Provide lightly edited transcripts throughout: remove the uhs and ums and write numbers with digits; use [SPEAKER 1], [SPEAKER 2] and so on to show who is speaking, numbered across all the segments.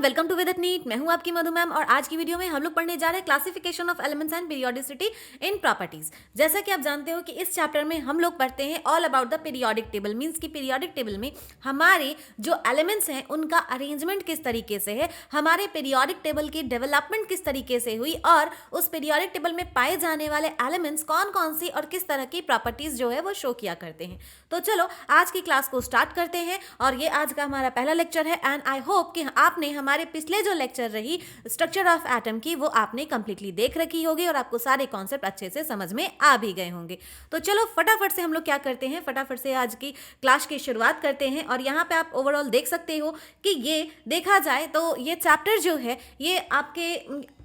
[SPEAKER 1] Welcome to with NEET. मैं हूं आपकी मधु मैम और आज की वीडियो में हम लोग पढ़ने जा रहे हैं classification of elements and periodicity in properties. जैसा कि आप जानते हो कि इस चैप्टर में हम लोग पढ़ते हैं all about the periodic table. Means कि पीरियोडिक टेबल में हमारे जो एलिमेंट्स हैं उनका अरेंजमेंट किस तरीके से है, हमारे पीरियोडिक टेबल की डेवलपमेंट किस तरीके से हुई और उस पीरियोडिक टेबल में पाए जाने वाले एलिमेंट्स कौन कौन सी और किस तरह की प्रॉपर्टीज जो है वो शो किया करते हैं। तो चलो आज की क्लास को स्टार्ट करते हैं और ये आज का हमारा पहला लेक्चर है एंड आई होप कि आपने हमारे पिछले जो लेक्चर रही स्ट्रक्चर ऑफ एटम की वो आपने कंप्लीटली देख रखी होगी और आपको सारे कॉन्सेप्ट अच्छे से समझ में आ भी गए होंगे। तो चलो फटाफट से हम लोग क्या करते हैं, फटाफट से आज की क्लास की शुरुआत करते हैं। और यहाँ पे आप ओवरऑल देख सकते हो कि ये देखा जाए तो ये चैप्टर जो है ये आपके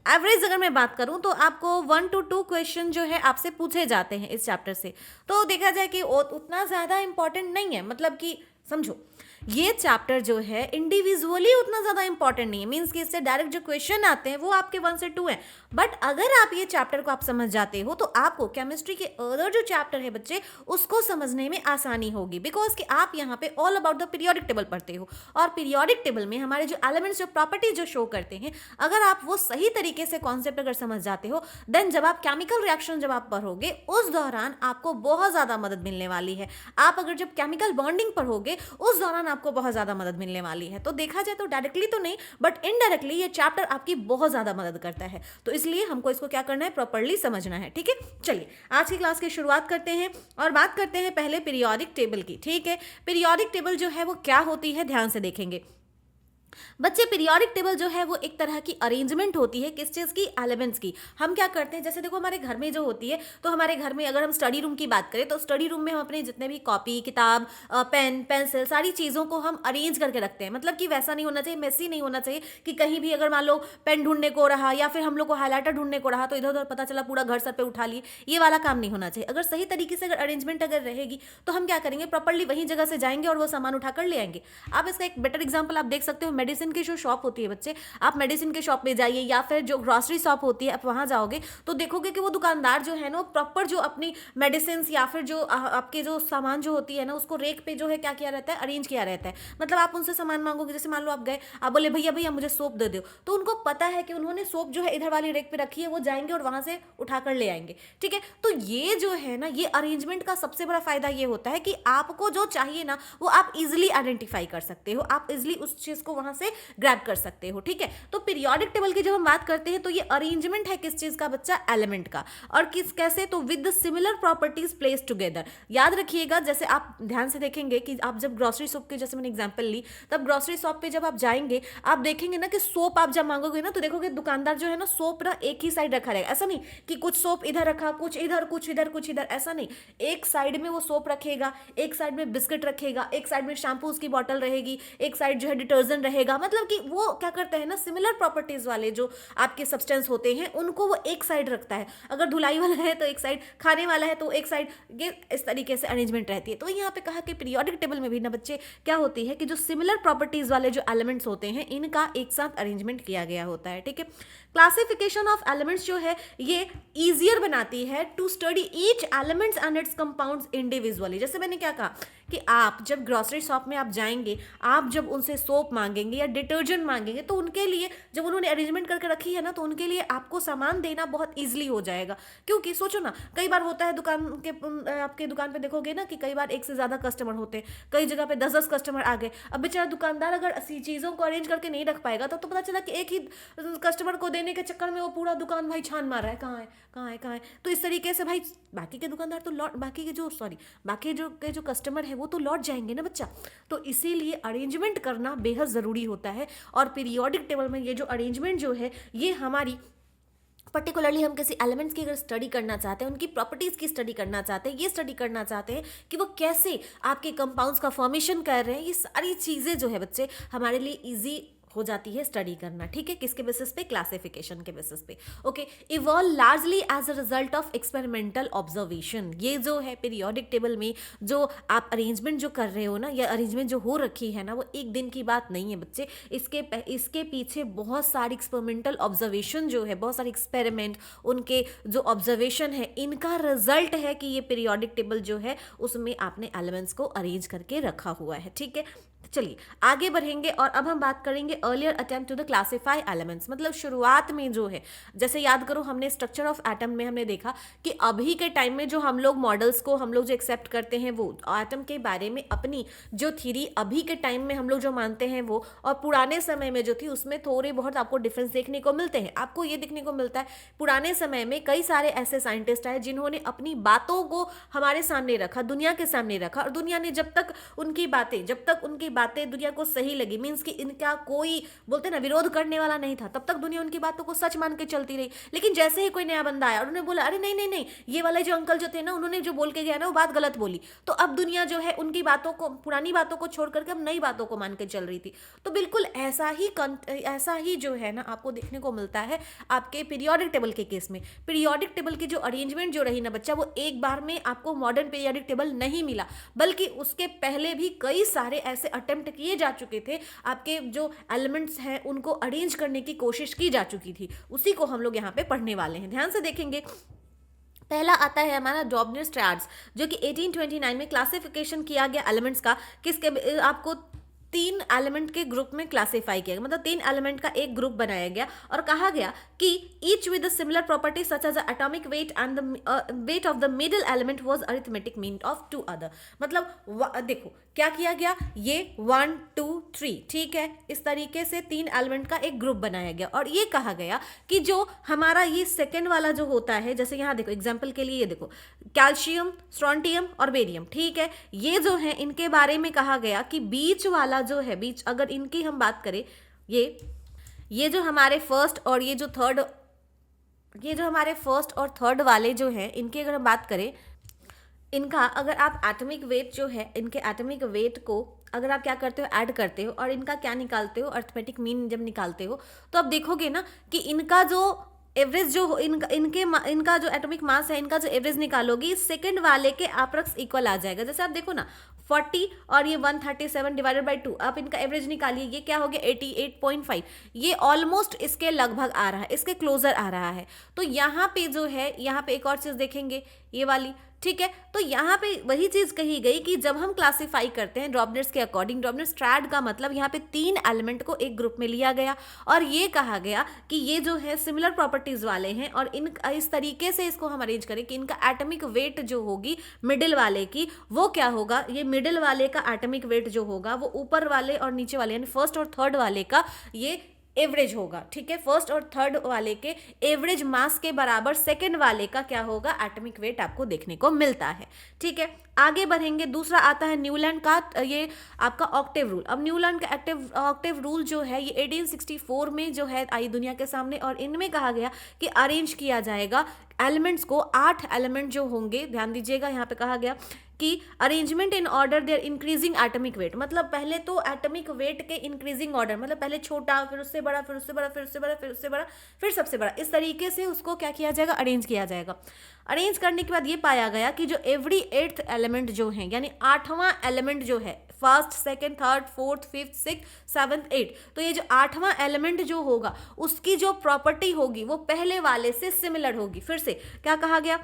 [SPEAKER 1] एवरेज अगर मैं बात करूं तो आपको 1 to 2 क्वेश्चन जो है आपसे पूछे जाते हैं इस चैप्टर से। तो देखा जाए कि उतना ज़्यादा इंपॉर्टेंट नहीं है, मतलब कि समझो ये चैप्टर जो है इंडिविजुअली उतना ज़्यादा इंपॉर्टेंट नहीं है। मीन्स कि इससे डायरेक्ट जो क्वेश्चन आते हैं वो आपके 1 से 2 हैं, बट अगर आप ये चैप्टर को आप समझ जाते हो तो आपको केमिस्ट्री के अदर जो चैप्टर है बच्चे उसको समझने में आसानी होगी, बिकॉज कि आप यहाँ पे all about the periodic table पढ़ते हो और पीरियोडिक टेबल में हमारे जो एलिमेंट्स जो प्रॉपर्टीज जो शो करते हैं अगर आप वो सही तरीके से कॉन्सेप्ट अगर समझ जाते हो देन जब आप केमिकल रिएक्शन जब आप पढ़ोगे उस दौरान आपको बहुत ज़्यादा मदद मिलने वाली है। आप अगर जब केमिकल बॉन्डिंग पढ़ोगे उस दौरान आपको बहुत ज़्यादा मदद मिलने वाली है। तो देखा जाए तो डायरेक्टली तो नहीं बट इनडायरेक्टली ये चैप्टर आपकी बहुत ज़्यादा मदद करता है, तो इसलिए हमको इसको क्या करना है, प्रॉपर्ली समझना है। ठीक है, चलिए आज की क्लास की शुरुआत करते हैं और बात करते हैं पहले पीरियोडिक टेबल की। ठीक है, पीरियोडिक टेबल जो है वो क्या होती है ध्यान से देखेंगे बच्चे। पीरियोडिक टेबल जो है वो एक तरह की अरेंजमेंट होती है किस चीज़ की, एलिमेंट्स की। हम क्या करते हैं, जैसे देखो हमारे घर में जो होती है तो हमारे घर में अगर हम स्टडी रूम की बात करें तो स्टडी रूम में हम अपने जितने भी कॉपी किताब पेन पेंसिल सारी चीज़ों को हम अरेंज करके रखते हैं। मतलब कि वैसा नहीं होना चाहिए, मेसी नहीं होना चाहिए कि कहीं भी अगर मान लो पेन ढूंढने को रहा या फिर हम लोग को हाईलाइटर ढूंढने को रहा तो इधर उधर पता चला पूरा घर सर पे उठा लिए, ये वाला काम नहीं होना चाहिए। अगर सही तरीके से अगर अरेंजमेंट अगर रहेगी तो हम क्या करेंगे, प्रॉपरली वहीं जगह से जाएंगे और वो सामान उठाकर ले आएंगे। आप इसका एक बेटर एग्जाम्पल आप देख सकते हो, मेडिसिन की जो शॉप होती है बच्चे, आप मेडिसिन के शॉप पे जाइए या फिर जो ग्रोसरी शॉप होती है आप वहां जाओगे तो देखोगे कि वो दुकानदार जो है ना प्रॉपर जो अपनी मेडिसिन या फिर जो आपके जो सामान जो होती है ना उसको रेक पे जो है क्या किया रहता है, अरेंज किया रहता है। मतलब आप उनसे सामान मांगोगे, जैसे मान लो आप गए, आप बोले भैया भैया मुझे सोप दे दो, तो उनको पता है कि उन्होंने सोप जो है इधर वाली रेक पे रखी है, वो जाएंगे और वहां से उठाकर ले आएंगे। ठीक है, तो ये जो है ना ये अरेंजमेंट का सबसे बड़ा फायदा ये होता है कि आपको जो चाहिए ना वो आप इजिली आइडेंटिफाई कर सकते हो, आप इजिली उस चीज को वहां से ग्रैब कर सकते हो। ठीक है, तो पीरियोडिक टेबल की जब हम बात करते हैं तो ये अरेंजमेंट है किस चीज का बच्चा, एलिमेंट का। और किस कैसे, तो with the similar properties place together. याद रखिएगा, जैसे आप ध्यान से देखेंगे कि आप जब ग्रोसरी शॉप की जैसे मैंने एग्जांपल ली, तब ग्रोसरी शॉप पे जब आप जाएंगे आप देखेंगे ना कि सोप आप जब मांगोगे ना तो देखोगे दुकानदार जो है ना सोप ना एक ही साइड रखा रहेगा। ऐसा नहीं कि कुछ सोप इधर रखा, कुछ इधर, कुछ इधर, कुछ इधर, ऐसा नहीं। एक साइड में वो सोप रखेगा, एक साइड में बिस्किट रखेगा, एक साइड में शैम्पू की बॉटल रहेगी, एक साइड जो है डिटर्जेंट रहेगा। मतलब कि वो क्या करते हैं ना, सिमिलर प्रॉपर्टीज वाले जो आपके सब्सटेंस होते हैं उनको वो एक साइड रखता है। अगर धुलाई वाला है तो एक साइड, खाने वाला है तो एक साइड, ये इस तरीके से अरेंजमेंट रहती है। तो यहाँ पे कहा कि पीरियोडिक टेबल में भी ना बच्चे क्या होती है कि जो सिमिलर प्रॉपर्टीज वाले जो एलिमेंट्स होते हैं इनका एक साथ अरेंजमेंट किया गया होता है। ठीक है, क्लासिफिकेशन ऑफ एलिमेंट्स जो है ये इजियर बनाती है to study each elements and its compounds individually. जैसे मैंने क्या कहा कि आप जब ग्रोसरी शॉप में आप जाएंगे, आप जब उनसे सोप मांगेंगे या डिटर्जेंट मांगेंगे तो उनके लिए जब उन्होंने अरेंजमेंट करके रखी है ना तो उनके लिए आपको सामान देना बहुत इजीली हो जाएगा। क्योंकि सोचो ना, कई बार होता है दुकान के आपके दुकान पे देखोगे ना कि कई बार एक से ज़्यादा कस्टमर होते हैं, कई जगह पे 10-10 कस्टमर आ गए। अब बेचारा दुकानदार अगर ऐसी चीज़ों को अरेंज करके नहीं रख पाएगा तो पता चला कि एक ही कस्टमर को देने के चक्कर में वो पूरा दुकान भाई छान मार रहा है, कहाँ है कहाँ है कहाँ है। तो इस तरीके से भाई बाकी के दुकानदार तो लौट, बाकी जो कस्टमर है वो तो लौट जाएंगे ना बच्चा। तो इसीलिए अरेंजमेंट करना बेहद ज़रूरी होता है और पीरियोडिक टेबल में ये जो अरेंजमेंट जो है ये हमारी पर्टिकुलरली हम किसी एलिमेंट्स की अगर स्टडी करना चाहते हैं, उनकी प्रॉपर्टीज़ की स्टडी करना चाहते हैं, ये स्टडी करना चाहते हैं कि वो कैसे आपके कंपाउंड्स का फॉर्मेशन कर रहे हैं, ये सारी चीज़ें जो है बच्चे हमारे लिए ईजी हो जाती है स्टडी करना। ठीक है, किसके बेसिस पे, क्लासिफिकेशन के बेसिस पे। Okay, evolve largely as a result of experimental observation. ये जो है पीरियोडिक टेबल में जो आप अरेंजमेंट जो कर रहे हो ना, या अरेंजमेंट जो हो रखी है ना, वो एक दिन की बात नहीं है बच्चे। इसके पीछे बहुत सारी एक्सपेरिमेंटल ऑब्जर्वेशन जो है, बहुत सारे एक्सपेरिमेंट, उनके जो ऑब्जर्वेशन है, इनका रिजल्ट है कि ये पीरियोडिक टेबल जो है उसमें आपने एलिमेंट्स को अरेंज करके रखा हुआ है। ठीक है, चलिए आगे बढ़ेंगे और अब हम बात करेंगे earlier attempt to the classify elements. मतलब शुरुआत में जो है, जैसे याद करो हमने स्ट्रक्चर ऑफ एटम में हमने देखा कि अभी के टाइम में जो हम लोग मॉडल्स को हम लोग जो एक्सेप्ट करते हैं वो एटम के बारे में अपनी जो थ्योरी अभी के टाइम में हम लोग जो मानते हैं वो, और पुराने समय में जो थी उसमें थोड़े बहुत आपको डिफरेंस देखने को मिलते हैं। आपको ये देखने को मिलता है पुराने समय में कई सारे ऐसे साइंटिस्ट आए जिन्होंने अपनी बातों को हमारे सामने रखा, दुनिया के सामने रखा, और दुनिया ने जब तक उनकी बातें दुनिया को सही लगी, मीन्स कि इनका कोई बोलते ना विरोध करने वाला नहीं था, तब तक दुनिया उनकी बातों को सच मान के चलती रही। लेकिन जैसे ही कोई नया बंदा आया और उन्होंने बोला अरे नहीं नहीं नहीं, ये वाले जो अंकल जो थे ना उन्होंने जो बोल के गया ना वो बात गलत बोली, तो अब दुनिया जो है उनकी बातों को, पुरानी बातों को छोड़ करके अब नई बातों को मान के चल रही थी। तो बिल्कुल ऐसा ही जो है ना आपको देखने को मिलता है आपके पीरियोडिक टेबल के केस में। पीरियोडिक टेबल की जो अरेंजमेंट जो रही ना बच्चा, वो एक बार में आपको मॉडर्न पीरियोडिक टेबल नहीं मिला, बल्कि उसके पहले भी कई सारे ऐसे अटेम्प्ट किए जा चुके थे, आपके जो एलिमेंट्स हैं उनको अरेंज करने की कोशिश की जा चुकी थी। उसी को हम लोग यहाँ पे पढ़ने वाले हैं, ध्यान से देखेंगे। पहला आता है हमारा डॉबनर्स ट्रायड्स, जो कि 1829 में क्लासिफिकेशन किया गया एलिमेंट्स का। किसके आपको 3 एलिमेंट के ग्रुप में क्लासिफाई किया गया, मतलब 3 एलिमेंट का एक ग्रुप बनाया गया और कहा गया कि each with similar property such as atomic weight and the weight of the middle element was arithmetic mean of 2 other. मतलब देखो क्या किया गया, ये 1 2 3, ठीक है, इस तरीके से 3 एलिमेंट का एक ग्रुप बनाया गया और ये कहा गया कि जो हमारा ये सेकेंड वाला जो होता है, जैसे यहाँ देखो एग्जाम्पल के लिए ये देखो कैल्शियम, स्ट्रोंटियम और बेरियम, ठीक है, ये जो है इनके बारे में कहा गया कि बीच वाला जो है, बीच अगर इनकी हम बात करें, ये जो हमारे फर्स्ट और ये जो हमारे फर्स्ट और थर्ड वाले जो हैं, इनकी अगर हम बात करें, इनका अगर आप एटॉमिक वेट जो है, इनके एटॉमिक वेट को अगर आप क्या करते हो, ऐड करते हो और इनका क्या निकालते हो, अरिथमेटिक मीन जब निकालते हो, तो आप देखोगे ना कि इनका जो एवरेज जो इनका जो एटॉमिक मास है, इनका जो एवरेज निकालोगी सेकंड वाले के अप्रॉक्स इक्वल आ जाएगा। जैसे आप देखो ना 40 और ये 137 डिवाइडेड बाई 2, आप इनका एवरेज निकालिए, ये क्या हो गया 88.5, ये ऑलमोस्ट इसके लगभग आ रहा है, इसके क्लोजर आ रहा है। तो यहाँ पे जो है, यहाँ पे एक और चीज़ देखेंगे ये वाली, ठीक है, तो यहाँ पे वही चीज़ कही गई कि जब हम क्लासिफाई करते हैं ड्रॉबनर्स के अकॉर्डिंग, ड्रॉबनर्स ट्रायड का मतलब यहाँ पे 3 एलिमेंट को एक ग्रुप में लिया गया और ये कहा गया कि ये जो है सिमिलर प्रॉपर्टीज वाले हैं और इस तरीके से इसको हम अरेंज करें कि इनका एटॉमिक वेट जो होगी मिडिल वाले की, वो क्या होगा, ये मिडिल वाले का एटॉमिक वेट जो होगा वो ऊपर वाले और नीचे वाले यानी फर्स्ट और थर्ड वाले का ये एवरेज होगा, ठीक है, फर्स्ट और थर्ड वाले के एवरेज मास के बराबर सेकंड वाले का क्या होगा, एटॉमिक वेट आपको देखने को मिलता है, ठीक है। आगे बढ़ेंगे, दूसरा आता है न्यूलैंड का ये आपका ऑक्टेव रूल। अब न्यूलैंड का ऑक्टेव रूल जो है ये 1864 में जो है आई दुनिया के सामने और इनमें कहा गया कि अरेंज किया जाएगा एलिमेंट्स को, 8 एलिमेंट जो होंगे, ध्यान दीजिएगा यहाँ पे कहा गया कि arrangement in order their increasing atomic weight, मतलब पहले तो एटॉमिक वेट के इंक्रीजिंग ऑर्डर, मतलब पहले छोटा फिर उससे बड़ा फिर उससे बड़ा फिर उससे बड़ा फिर उससे बड़ा फिर सबसे बड़ा, इस तरीके से उसको क्या किया जाएगा, अरेंज किया जाएगा। अरेंज करने के बाद ये पाया गया कि जो एवरी 8th एलिमेंट जो है, यानी 8वां एलिमेंट जो है, first second third fourth fifth six seventh 8, तो ये जो 8वां एलिमेंट जो होगा उसकी जो प्रॉपर्टी होगी वो पहले वाले से सिमिलर होगी। फिर से क्या कहा गया,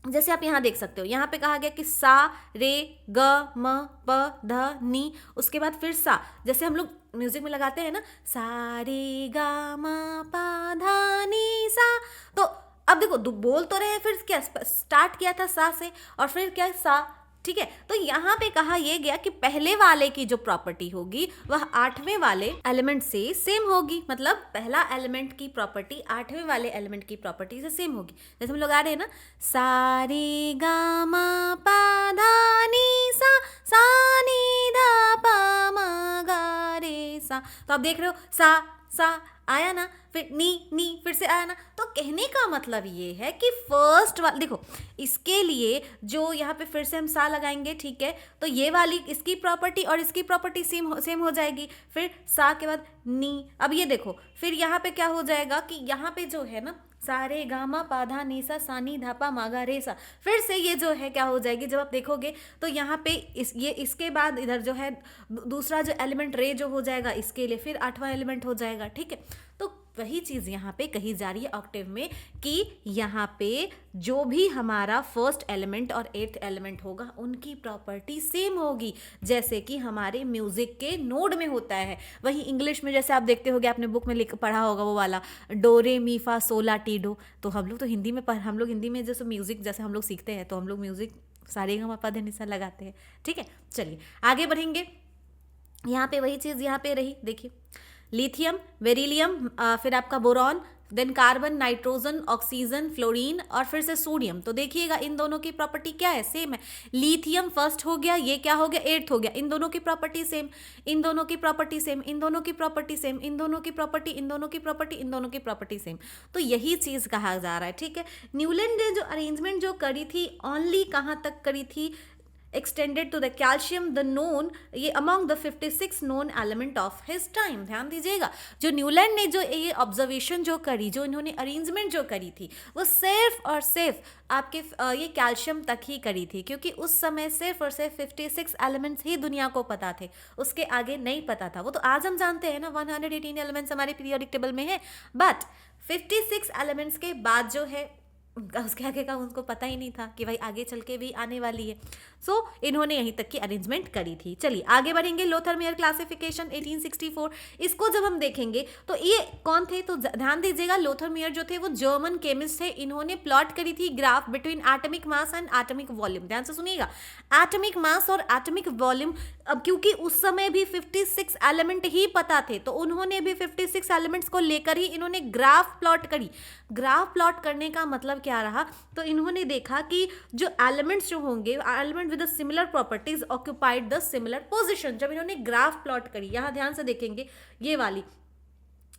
[SPEAKER 1] जैसे आप यहाँ देख सकते हो, यहाँ पे कहा गया कि सा रे ग म प ध नी, उसके बाद फिर सा, जैसे हम लोग म्यूजिक में लगाते हैं ना सा रे ग म प ध नी सा, तो अब देखो बोल तो रहे हैं, फिर क्या स्टार्ट किया था सा से और फिर क्या सा, ठीक है। तो यहाँ पे कहा यह गया कि पहले वाले की जो प्रॉपर्टी होगी वह 8वें वाले एलिमेंट से सेम होगी, मतलब पहला एलिमेंट की प्रॉपर्टी 8वें वाले एलिमेंट की प्रॉपर्टी से सेम होगी। जैसे हम लोग आ रहे हैं ना सा रे गा मा पा धा नी सा नी धा पा मा गा रे सा, तो आप देख रहे हो सा आया ना, फिर नी फिर से आया ना, तो कहने का मतलब ये है कि फर्स्ट वाला देखो, इसके लिए जो यहाँ पे फिर से हम सा लगाएंगे, ठीक है, तो ये वाली इसकी प्रॉपर्टी और इसकी प्रॉपर्टी सेम हो जाएगी, फिर सा के बाद नी। अब ये देखो फिर यहाँ पे क्या हो जाएगा कि यहाँ पे जो है ना सारे गामा पाधा नीसा सानी धापा मागा रेसा, फिर से ये जो है क्या हो जाएगी, जब आप देखोगे तो यहाँ पे इसके बाद इधर जो है दूसरा जो एलिमेंट रे जो हो जाएगा इसके लिए फिर 8वां एलिमेंट हो जाएगा, ठीक है। तो वही चीज़ यहाँ पे कही जा रही है ऑक्टेव में कि यहाँ पे जो भी हमारा फर्स्ट एलिमेंट और एट्थ एलिमेंट होगा उनकी प्रॉपर्टी सेम होगी, जैसे कि हमारे म्यूजिक के नोड में होता है। वही इंग्लिश में जैसे आप देखते होगे, आपने बुक में लिख पढ़ा होगा वो वाला डो रे मी फा सोला टी डो। तो हम लोग तो हिंदी में हम लोग हिंदी में जैसे म्यूजिक जैसे हम लोग सीखते हैं तो हम लोग म्यूजिक सारे गा मा पा धा नि सा लगाते हैं। ठीक है, चलिए आगे बढ़ेंगे। यहाँ पे वही चीज़ यहाँ पे रही, देखिए लिथियम, बेरिलियम, फिर आपका boron, then carbon, nitrogen, oxygen, fluorine और फिर से सोडियम। तो देखिएगा इन दोनों की प्रॉपर्टी क्या है, सेम है। लिथियम फर्स्ट हो गया, ये क्या हो गया, एट्थ हो गया। इन दोनों की प्रॉपर्टी सेम, इन दोनों की प्रॉपर्टी सेम, इन दोनों की प्रॉपर्टी सेम, इन दोनों की प्रॉपर्टी, इन दोनों की प्रॉपर्टी, इन दोनों की प्रॉपर्टी सेम। तो यही चीज़ कहा जा रहा है। ठीक है, न्यूलैंड ने जो अरेंजमेंट जो करी थी, ओनली कहाँ तक करी थी, extended to the calcium the known, ये among the 56 known element of his time. ध्यान दीजिएगा, जो न्यूलैंड ने जो ये ऑब्जर्वेशन जो करी, जो इन्होंने अरेंजमेंट जो करी थी, वो सिर्फ और सिर्फ आपके ये कैल्शियम तक ही करी थी, क्योंकि उस समय सिर्फ और सिर्फ 56 एलिमेंट्स ही दुनिया को पता थे, उसके आगे नहीं पता था। वो तो आज हम जानते हैं ना 118 एलिमेंट्स हमारे पीरियोडिक टेबल में है, बट 56 एलिमेंट्स के बाद जो है उसके आगे का उनको पता ही नहीं था कि भाई आगे चल के भी आने वाली है। सो इन्होंने यहीं तक की अरेंजमेंट करी थी। चलिए आगे बढ़ेंगे। लोथरमेयर क्लासिफिकेशन 1864, इसको जब हम देखेंगे तो ये कौन थे, तो ध्यान दीजिएगा लोथरमेयर जो थे वो जर्मन केमिस्ट थे। इन्होंने प्लॉट करी थी graph between atomic mass and atomic volume. ध्यान से सुनिएगा, एटॉमिक मास और एटॉमिक वॉल्यूम। अब क्योंकि उस समय भी 56 एलिमेंट ही पता थे, तो उन्होंने भी 56 एलिमेंट्स को लेकर ही इन्होंने ग्राफ प्लॉट करी। ग्राफ प्लॉट करने का मतलब क्या रहा, तो इन्होंने देखा कि जो एलिमेंट्स जो होंगे, element with similar properties occupied the similar position. जब इन्होंने ग्राफ प्लॉट करी, यहां ध्यान से देखेंगे ये वाली,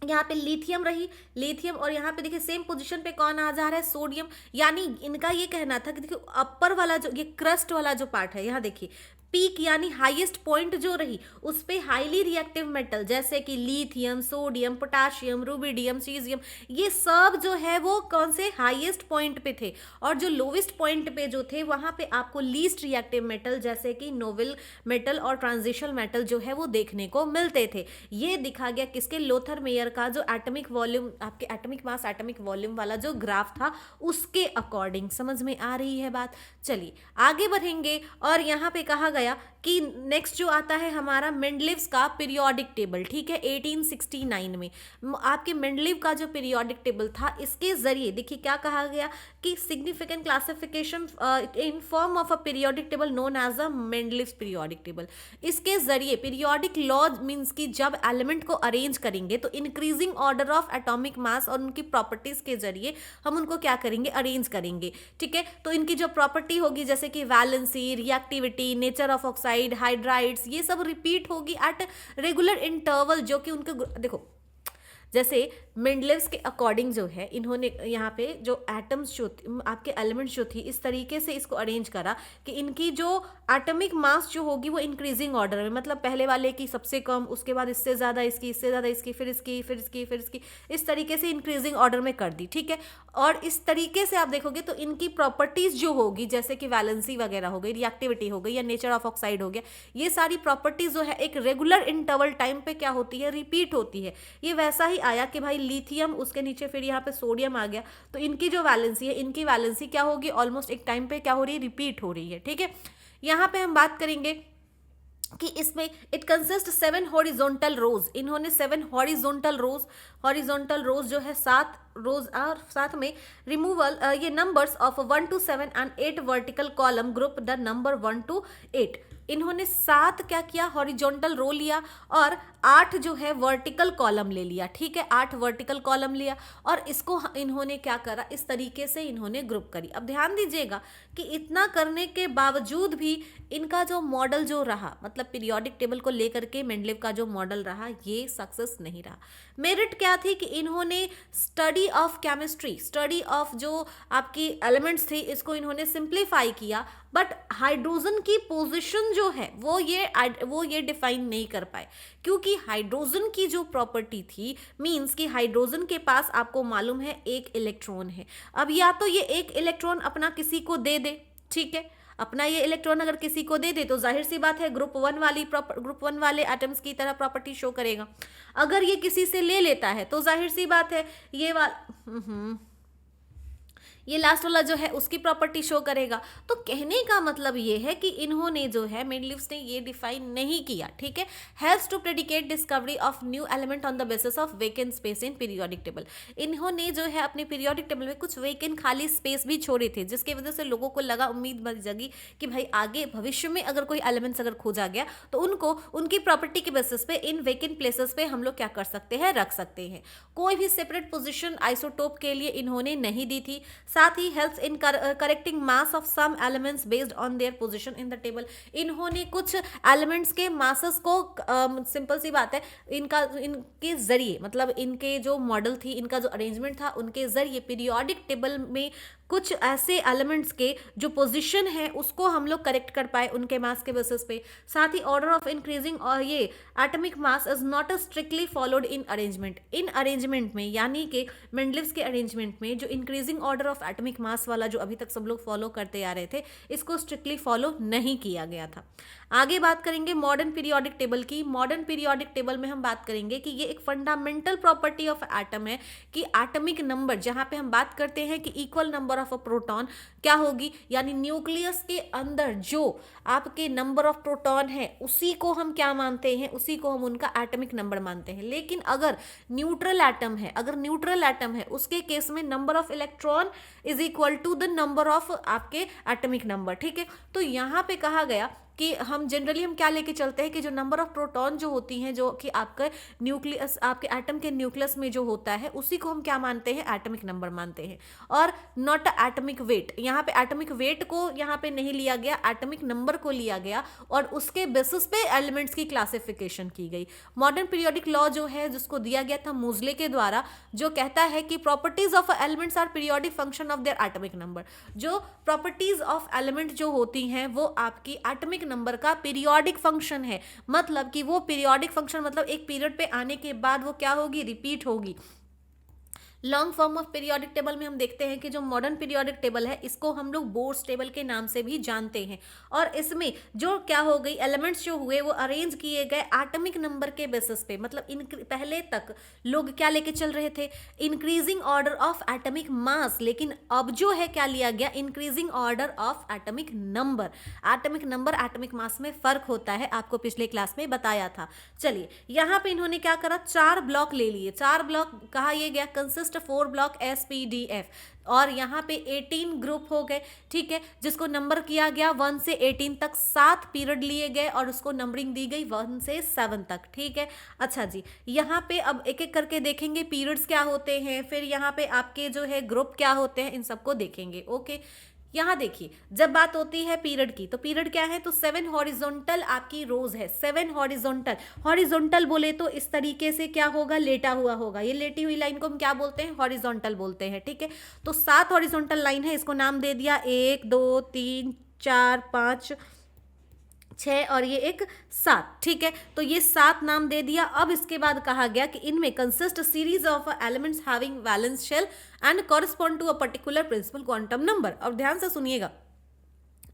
[SPEAKER 1] यहाँ पे लिथियम रही, लिथियम, और यहाँ पे देखिए सेम पोजीशन पे कौन आ जा रहा है, सोडियम। यानी इनका ये कहना था कि देखिए अपर वाला जो ये क्रस्ट वाला जो पार्ट है, यहाँ देखिए पीक यानी हाईएस्ट पॉइंट जो रही, उस पे हाईली रिएक्टिव मेटल जैसे कि lithium, sodium, potassium, rubidium, caesium, ये सब जो है वो कौन से हाईएस्ट पॉइंट पे थे। और जो लोवेस्ट पॉइंट पे जो थे वहां पे आपको लीस्ट रिएक्टिव मेटल जैसे कि नोबल मेटल और ट्रांजिशनल मेटल जो है वो देखने को मिलते थे। ये दिखा गया किसके, लोथरमेयर का जो एटॉमिक वॉल्यूम, आपके एटॉमिक मास एटॉमिक वॉल्यूम वाला जो ग्राफ था उसके अकॉर्डिंग। समझ में आ रही है बात। चलिए आगे बढ़ेंगे, और यहाँ पे कहा गया कि नेक्स्ट जो आता है हमारा मेंडलीव्स का पीरियोडिक टेबल। ठीक है, 1869 में आपके मेंडलीव का जो पीरियोडिक टेबल था, इसके जरिए देखिए क्या कहा गया कि significant classification in form of a periodic table known as a Mendeleev's periodic table. इसके जरिए पीरियोडिक लॉ मींस कि जब एलिमेंट को अरेंज करेंगे तो increasing order of atomic mass और उनकी प्रॉपर्टीज के जरिए हम उनको क्या करेंगे, अरेंज करेंगे। ठीक है, तो इनकी जो प्रॉपर्टी होगी जैसे कि valency, reactivity, nature of oxide, hydrides, ये सब रिपीट होगी एट रेगुलर इंटरवल, जो कि उनके देखो जैसे मेंडलीव्स के अकॉर्डिंग जो है इन्होंने यहाँ पे जो एटम्स जो आपके एलिमेंट्स जो थी इस तरीके से इसको अरेंज करा कि इनकी जो एटॉमिक मास जो होगी वो इंक्रीजिंग ऑर्डर में, मतलब पहले वाले की सबसे कम, उसके बाद इससे ज़्यादा इसकी, इससे ज़्यादा इसकी, फिर इसकी, फिर इसकी, फिर इसकी, इस तरीके से इंक्रीजिंग ऑर्डर में कर दी। ठीक है, और इस तरीके से आप देखोगे तो इनकी प्रॉपर्टीज जो होगी जैसे कि वैलेंसी वगैरह हो गई, रिएक्टिविटी हो गई या नेचर ऑफ ऑक्साइड हो गया, ये सारी प्रॉपर्टीज जो है एक रेगुलर इंटरवल टाइम पे क्या होती है, रिपीट होती है। ये वैसा ही आया कि भाई लिथियम, उसके नीचे फिर यहाँ पे सोडियम आ गया, तो इनकी जो वैलेंसी है, इनकी वैलेंसी क्या होगी, ऑलमोस्ट एक टाइम पे क्या हो रही है, रिपीट हो रही है। ठीक है, यहाँ पे हम बात करेंगे कि इसमें इट कंसिस्ट 7 हॉरिजॉन्टल रोज। इन्होंने 7 हॉरिजॉन्टल रोज जो है 7 रोज, और साथ में रिमूवल ये numbers of 1 to 7 and 8 vertical column group the number 1 to 8। इन्होंने 7 क्या किया, हॉरिजॉन्टल रो लिया, और 8 जो है वर्टिकल कॉलम ले लिया। ठीक है, 8 वर्टिकल कॉलम लिया, और इसको इन्होंने क्या करा, इस तरीके से इन्होंने ग्रुप करी। अब ध्यान दीजिएगा कि इतना करने के बावजूद भी इनका जो मॉडल जो रहा, मतलब पीरियोडिक टेबल को लेकर के मेंडलीव का जो मॉडल रहा, ये सक्सेस नहीं रहा। मेरिट क्या थी कि इन्होंने study of chemistry, study of जो आपकी एलिमेंट्स थी, इसको इन्होंने सिंप्लीफाई किया, बट हाइड्रोजन की पोजीशन जो है वो ये डिफाइन नहीं कर पाए, क्योंकि हाइड्रोजन की जो प्रॉपर्टी थी, मींस कि हाइड्रोजन के पास आपको मालूम है एक इलेक्ट्रॉन है। अब या तो ये एक इलेक्ट्रॉन अपना किसी को दे दे, ठीक है, अपना ये इलेक्ट्रॉन अगर किसी को दे दे तो जाहिर सी बात है ग्रुप वन वाले एटम्स की तरह प्रॉपर्टी शो करेगा। अगर ये किसी से ले लेता है तो जाहिर सी बात है ये लास्ट वाला जो है उसकी प्रॉपर्टी शो करेगा। तो कहने का मतलब ये है कि इन्होंने जो है मेंडलीव्स ने ये डिफाइन नहीं किया, ठीक है। Helps to predict discovery of new element on the basis of vacant space in periodic table. इन्होंने जो है अपने पीरियोडिक टेबल में कुछ वेकेंट खाली स्पेस भी छोड़े थे, जिसकी वजह से लोगों को लगा, उम्मीद जगी कि भाई आगे भविष्य में अगर कोई एलिमेंट्स अगर खोजा गया तो उनको उनकी प्रॉपर्टी के बेसिस पे इन वेकेंट प्लेसेस पे हम लोग क्या कर सकते हैं, रख सकते हैं। कोई भी सेपरेट पोजिशन आइसोटोप के लिए इन्होंने नहीं दी थी। साथ ही helps in correcting mass of some elements based on their position in the table. इन्होंने कुछ एलिमेंट्स के मासेस को सिंपल सी बात है इनके जरिए, मतलब इनके जो मॉडल थी, इनका जो अरेंजमेंट था, उनके जरिए पीरियोडिक टेबल में कुछ ऐसे एलिमेंट्स के जो पोजीशन है उसको हम लोग करेक्ट कर पाए उनके मास के बेसिस पे। साथ ही ऑर्डर ऑफ इंक्रीजिंग और ये atomic mass is not strictly followed in arrangement. In arrangement में यानी कि मेंडलीव्स के अरेंजमेंट में जो increasing order of atomic mass वाला जो अभी तक सब लोग फॉलो करते आ रहे थे, इसको स्ट्रिक्टली फॉलो नहीं किया गया था। आगे बात करेंगे मॉडर्न पीरियोडिक टेबल की। मॉडर्न पीरियोडिक टेबल में हम बात करेंगे कि ये एक फंडामेंटल प्रॉपर्टी ऑफ एटम है कि एटॉमिक नंबर, जहां पे हम बात करते हैं कि equal number of a proton क्या होगी, यानी न्यूक्लियस के अंदर जो आपके नंबर ऑफ प्रोटॉन है उसी को हम क्या मानते हैं, उसी को हम उनका एटॉमिक नंबर मानते हैं। लेकिन अगर न्यूट्रल एटम है उसके केस में number of electron is equal to the number of आपके एटॉमिक नंबर, ठीक है। तो यहाँ पे कहा गया कि हम जनरली हम क्या लेके चलते हैं कि जो नंबर ऑफ प्रोटॉन जो होती हैं, जो कि आपका न्यूक्लियस, आपके एटम के न्यूक्लियस में जो होता है, उसी को हम क्या मानते हैं, एटॉमिक नंबर मानते हैं, और नॉट एटॉमिक वेट। यहाँ पे एटॉमिक वेट को यहाँ पे नहीं लिया गया, एटॉमिक नंबर को लिया गया और उसके बेसिस पे एलिमेंट्स की क्लासिफिकेशन की गई। मॉडर्न पीरियोडिक लॉ जो है, जिसको दिया गया था मोज़ले के द्वारा, जो कहता है कि properties of elements are periodic function of their atomic number. जो प्रॉपर्टीज ऑफ एलिमेंट जो होती हैं वो आपकी एटॉमिक नंबर का पीरियोडिक फंक्शन है। मतलब कि वो पीरियोडिक फंक्शन मतलब एक पीरियड पे आने के बाद वो क्या होगी, रिपीट होगी। Long form of periodic table में हम देखते हैं कि जो मॉडर्न पीरियोडिक टेबल है इसको हम लोग बोर्स टेबल के नाम से भी जानते हैं। और इसमें जो क्या हो गई, एलिमेंट्स जो हुए वो अरेंज किए गए एटॉमिक नंबर के बेसिस पे। मतलब पहले तक लोग क्या लेके चल रहे थे, increasing order of atomic mass, लेकिन अब जो है क्या लिया गया, increasing order of atomic number. Atomic number atomic mass में फर्क होता है, आपको पिछले क्लास में बताया था। चलिए यहाँ पे इन्होंने क्या करा, 4 ब्लॉक ले लिए। 4 ब्लॉक कहा यह गया कंसिस्ट 4 ब्लॉक SPDF, और यहाँ पे 18 ग्रुप हो गए, ठीक है, जिसको नंबर किया गया 1 से 18 तक। 7 पीरियड लिए गए और उसको नंबरिंग दी गई 1 से 7 तक, ठीक है। अच्छा जी, यहाँ पे अब एक एक करके देखेंगे पीरियड्स क्या होते हैं, फिर यहाँ पे आपके जो है ग्रुप क्या होते हैं, इन सबको देखेंगे। ओके, यहाँ देखिए, जब बात होती है पीरियड की, तो पीरियड क्या है, तो 7 हॉरिजॉन्टल आपकी रोज है। 7 हॉरिजॉन्टल बोले तो इस तरीके से क्या होगा, लेटा हुआ होगा। ये लेटी हुई लाइन को हम क्या बोलते हैं, हॉरिजॉन्टल बोलते हैं, ठीक है। तो 7 हॉरिजॉन्टल लाइन है, इसको नाम दे दिया 1 2 3 4 5 6 और ये एक 7, ठीक है। तो ये 7 नाम दे दिया। अब इसके बाद कहा गया कि इनमें consist series of elements having valence shell and correspond to a particular principal quantum number. और ध्यान से सुनिएगा,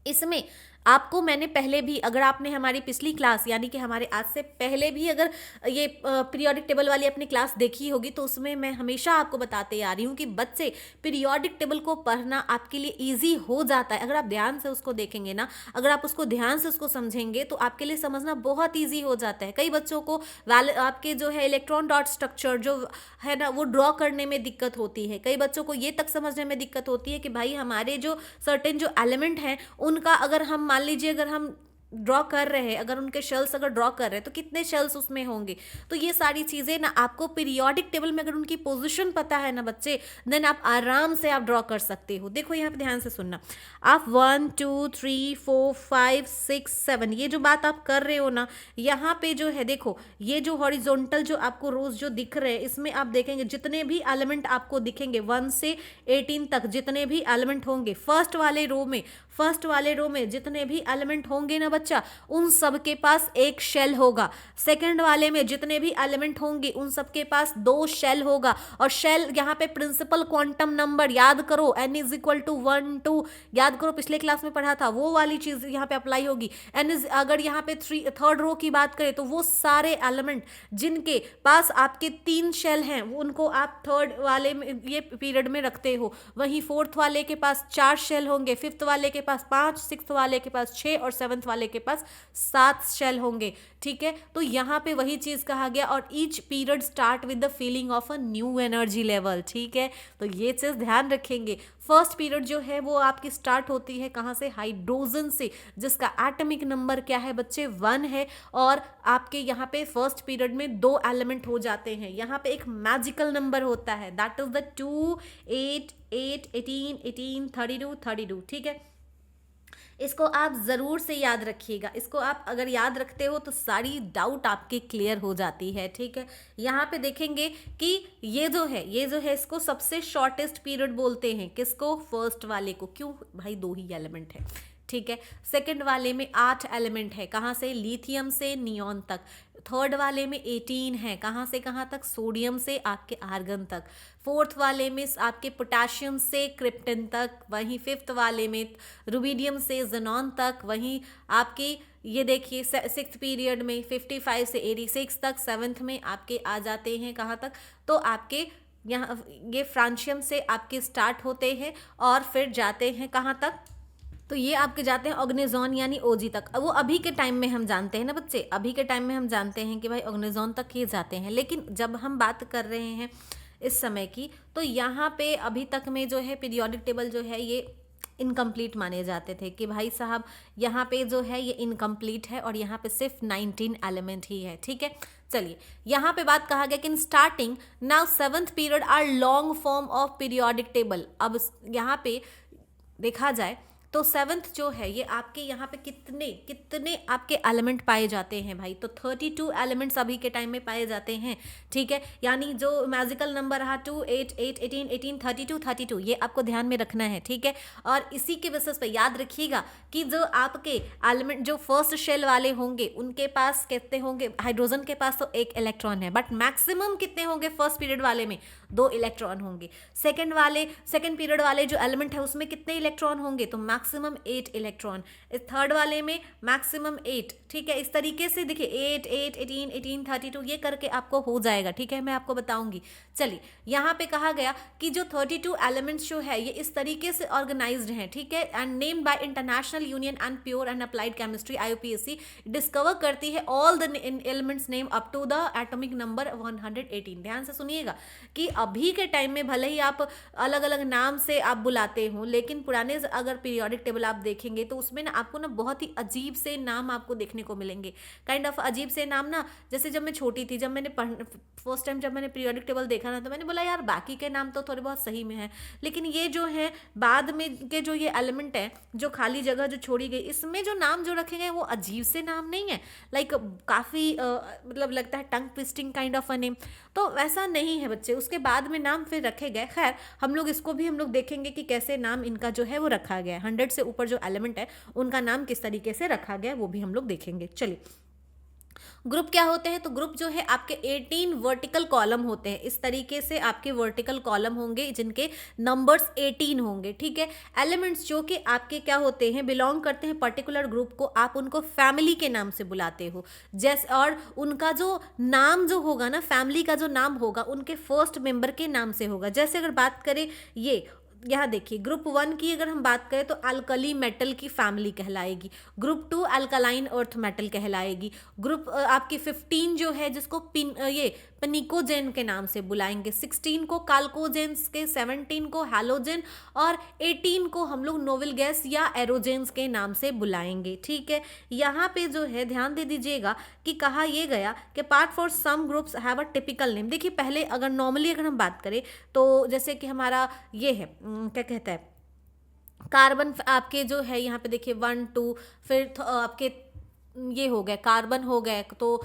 [SPEAKER 1] इसमें आपको मैंने पहले भी, अगर आपने हमारी पिछली क्लास यानी कि हमारे आज से पहले भी अगर ये पीरियोडिक टेबल वाली अपनी क्लास देखी होगी, तो उसमें मैं हमेशा आपको बताते आ रही हूँ कि बच्चे पीरियोडिक टेबल को पढ़ना आपके लिए इजी हो जाता है। अगर आप ध्यान से उसको देखेंगे ना, अगर आप उसको ध्यान से उसको समझेंगे तो आपके लिए समझना बहुत ईजी हो जाता है। कई बच्चों को आपके जो है इलेक्ट्रॉन डॉट स्ट्रक्चर जो है ना, वो ड्रॉ करने में दिक्कत होती है। कई बच्चों को ये तक समझने में दिक्कत होती है कि भाई हमारे जो सर्टेन जो एलिमेंट हैं उनका अगर हम मान लीजिए अगर हम ड्रॉ कर रहे हैं, अगर उनके शेल्स अगर ड्रॉ कर रहे हैं तो कितने शेल्स उसमें होंगे। तो ये सारी चीज़ें ना आपको पीरियोडिक टेबल में अगर उनकी पोजीशन पता है ना बच्चे, देन आप आराम से आप ड्रॉ कर सकते हो। देखो यहाँ पे ध्यान से सुनना, आप 1 2 3 4 5 6 7 ये जो बात आप कर रहे हो ना, यहाँ पे जो है देखो, ये जो हॉरिजॉन्टल जो आपको रोज जो दिख रहे हैं, इसमें आप देखेंगे जितने भी एलिमेंट आपको दिखेंगे 1 से 18 तक जितने भी एलिमेंट होंगे, फर्स्ट वाले रो में फर्स्ट वाले रो में जितने भी एलिमेंट होंगे ना बच्चा, उन सब के पास एक शेल होगा। सेकंड वाले में जितने भी एलिमेंट होंगे उन सब के पास 2 शेल होगा। और शेल यहाँ पे प्रिंसिपल क्वांटम नंबर याद करो, n इज इक्वल टू 1 2, याद करो पिछले क्लास में पढ़ा था, वो वाली चीज यहाँ पे अप्लाई होगी। n इज, अगर यहाँ पे थर्ड रो की बात करें तो वो सारे एलिमेंट जिनके पास आपके 3 शेल हैं उनको आप थर्ड वाले में ये पीरियड में रखते हो। वहीं फोर्थ वाले के पास 4 शेल होंगे, फिफ्थ वाले के पास 5, सिक्स्थ वाले के पास 6 और सेवन्थ वाले के पास 7 शेल होंगे। ठीक है, तो यहाँ पे वही चीज कहा गया। और each period start with the feeling of a new energy level. ठीक है, तो ये चीज ध्यान रखेंगे। फर्स्ट पीरियड जो है वो आपकी स्टार्ट होती है कहाँ से, हाइड्रोजन से, जिसका एटॉमिक नंबर क्या है बच्चे, 1 है। और आपके यहाँ पे फर्स्ट पीरियड में 2 एलिमेंट हो जाते हैं। यहाँ पे एक मैजिकल नंबर होता है, दैट इज द 2 8 8 18 18 32 32। ठीक है, इसको आप ज़रूर से याद रखिएगा। इसको आप अगर याद रखते हो तो सारी डाउट आपकी क्लियर हो जाती है। ठीक है, यहाँ पे देखेंगे कि ये जो है इसको सबसे शॉर्टेस्ट पीरियड बोलते हैं। किसको, फर्स्ट वाले को। क्यों भाई, 2 ही एलिमेंट है। ठीक है, सेकंड वाले में 8 एलिमेंट है, कहाँ से, लिथियम से नियॉन तक। थर्ड वाले में 18 है, कहाँ से कहाँ तक, सोडियम से आपके आर्गन तक। फोर्थ वाले में आपके पोटाशियम से क्रिप्टन तक। वहीं फिफ्थ वाले में रुबिडियम से ज़ेनॉन तक। वहीं आपके ये देखिए सिक्स्थ पीरियड में 55 से 86 तक। सेवन्थ में आपके आ जाते हैं कहाँ तक, तो आपके यहाँ ये फ्रांशियम से आपके स्टार्ट होते हैं और फिर जाते हैं कहाँ तक, तो ये आपके जाते हैं ऑर्गेनाइजोन यानी ओजी तक। वो अभी के टाइम में हम जानते हैं ना बच्चे, अभी के टाइम में हम जानते हैं कि भाई ऑर्गेनाइजोन तक ही जाते हैं। लेकिन जब हम बात कर रहे हैं इस समय की, तो यहाँ पे अभी तक में जो है पीरियोडिक टेबल जो है ये इनकम्प्लीट माने जाते थे कि भाई साहब यहाँ पे जो है ये इनकम्प्लीट है और यहाँ पे सिर्फ 19 एलिमेंट ही है। ठीक है, चलिए यहाँ पे बात कहा गया कि in starting now 7th period are long form of periodic table. अब यहाँ पे देखा जाए तो 7th जो है ये आपके यहाँ पे कितने आपके एलिमेंट पाए जाते हैं भाई, तो 32 एलिमेंट्स अभी के टाइम में पाए जाते हैं। ठीक है, यानी जो मैजिकल नंबर रहा 2 8 8 18 18 32 32, ये आपको ध्यान में रखना है। ठीक है, और इसी के बेसिस पे याद रखिएगा कि जो आपके एलिमेंट जो फर्स्ट शेल वाले होंगे उनके पास कितने होंगे, हाइड्रोजन के पास तो 1 इलेक्ट्रॉन है, बट मैक्सिमम कितने होंगे फर्स्ट पीरियड वाले में, 2 इलेक्ट्रॉन होंगे। सेकेंड पीरियड वाले जो एलिमेंट है उसमें कितने इलेक्ट्रॉन होंगे, तो मैक्सिमम 8 इलेक्ट्रॉन। इस थर्ड वाले में मैक्सिमम 8। ठीक है, इस तरीके से देखिए 8 8 18 18 32 ये करके आपको हो जाएगा। ठीक है, मैं आपको बताऊंगी। चलिए यहाँ पे कहा गया कि जो 32 एलिमेंट्स जो है ये इस तरीके से ऑर्गेनाइज्ड हैं। ठीक है, and named by International Union and Pure and Applied Chemistry IUPAC, discover करती है all the elements name up to the atomic number 118। ध्यान से सुनिएगा कि अभी के टाइम में भले ही आप अलग अलग नाम से आप बुलाते हो, लेकिन पुराने अगर पीरियोडिक टेबल आप देखेंगे तो उसमें ना आपको ना बहुत ही अजीब से नाम आपको देखने को मिलेंगे। काइंड ऑफ अजीब से नाम ना, जैसे जब मैं छोटी थी, जब मैंने फर्स्ट टाइम जब मैंने पीरियोडिक टेबल देखा ना, तो मैंने बोला यार बाकी के नाम तो थोड़े बहुत सही में है, लेकिन ये जो है बाद में के जो ये एलिमेंट है, जो खाली जगह जो छोड़ी गई, इसमें जो नाम जो रखे गए वो अजीब से नाम नहीं है, लाइक काफ़ी मतलब लगता है tongue twisting kind of a name. तो वैसा नहीं है बच्चे, उसके बाद में नाम फिर रखे गए। खैर हम लोग इसको भी हम लोग देखेंगे कि कैसे नाम इनका जो है वो रखा गया है। 100 से ऊपर जो एलिमेंट है उनका नाम किस तरीके से रखा गया है वो भी हम लोग देखेंगे। चलिए, ग्रुप क्या होते हैं, तो ग्रुप जो है आपके 18 वर्टिकल कॉलम होते हैं। इस तरीके से आपके वर्टिकल कॉलम होंगे जिनके नंबर्स 18 होंगे। ठीक है, एलिमेंट्स जो कि आपके क्या होते हैं, बिलोंग करते हैं पर्टिकुलर ग्रुप को, आप उनको फैमिली के नाम से बुलाते हो। जैसे और उनका जो नाम जो होगा ना, फैमिली का जो नाम होगा उनके फर्स्ट मेंबर के नाम से होगा। जैसे अगर बात करें ये यहाँ देखिए ग्रुप 1 की अगर हम बात करें तो अल्कली मेटल की फैमिली कहलाएगी। ग्रुप 2 अल्कलाइन अर्थ मेटल कहलाएगी। ग्रुप आपकी 15 जो है जिसको ये पनिकोजेन के नाम से बुलाएंगे, 16 को काल्कोजेंस के, 17 को हैलोजेन और 18 को हम लोग नोवेल गैस या एरोजेंस के नाम से बुलाएंगे। ठीक है, यहाँ पे जो है ध्यान दे दीजिएगा कि कहा यह गया कि part for some groups have a typical name. देखिए पहले अगर नॉर्मली अगर हम बात करें तो जैसे कि हमारा ये है क्या कहता है, कार्बन आपके जो है यहाँ पे देखिए 1 2, फिर आपके ये हो गए कार्बन हो गए, तो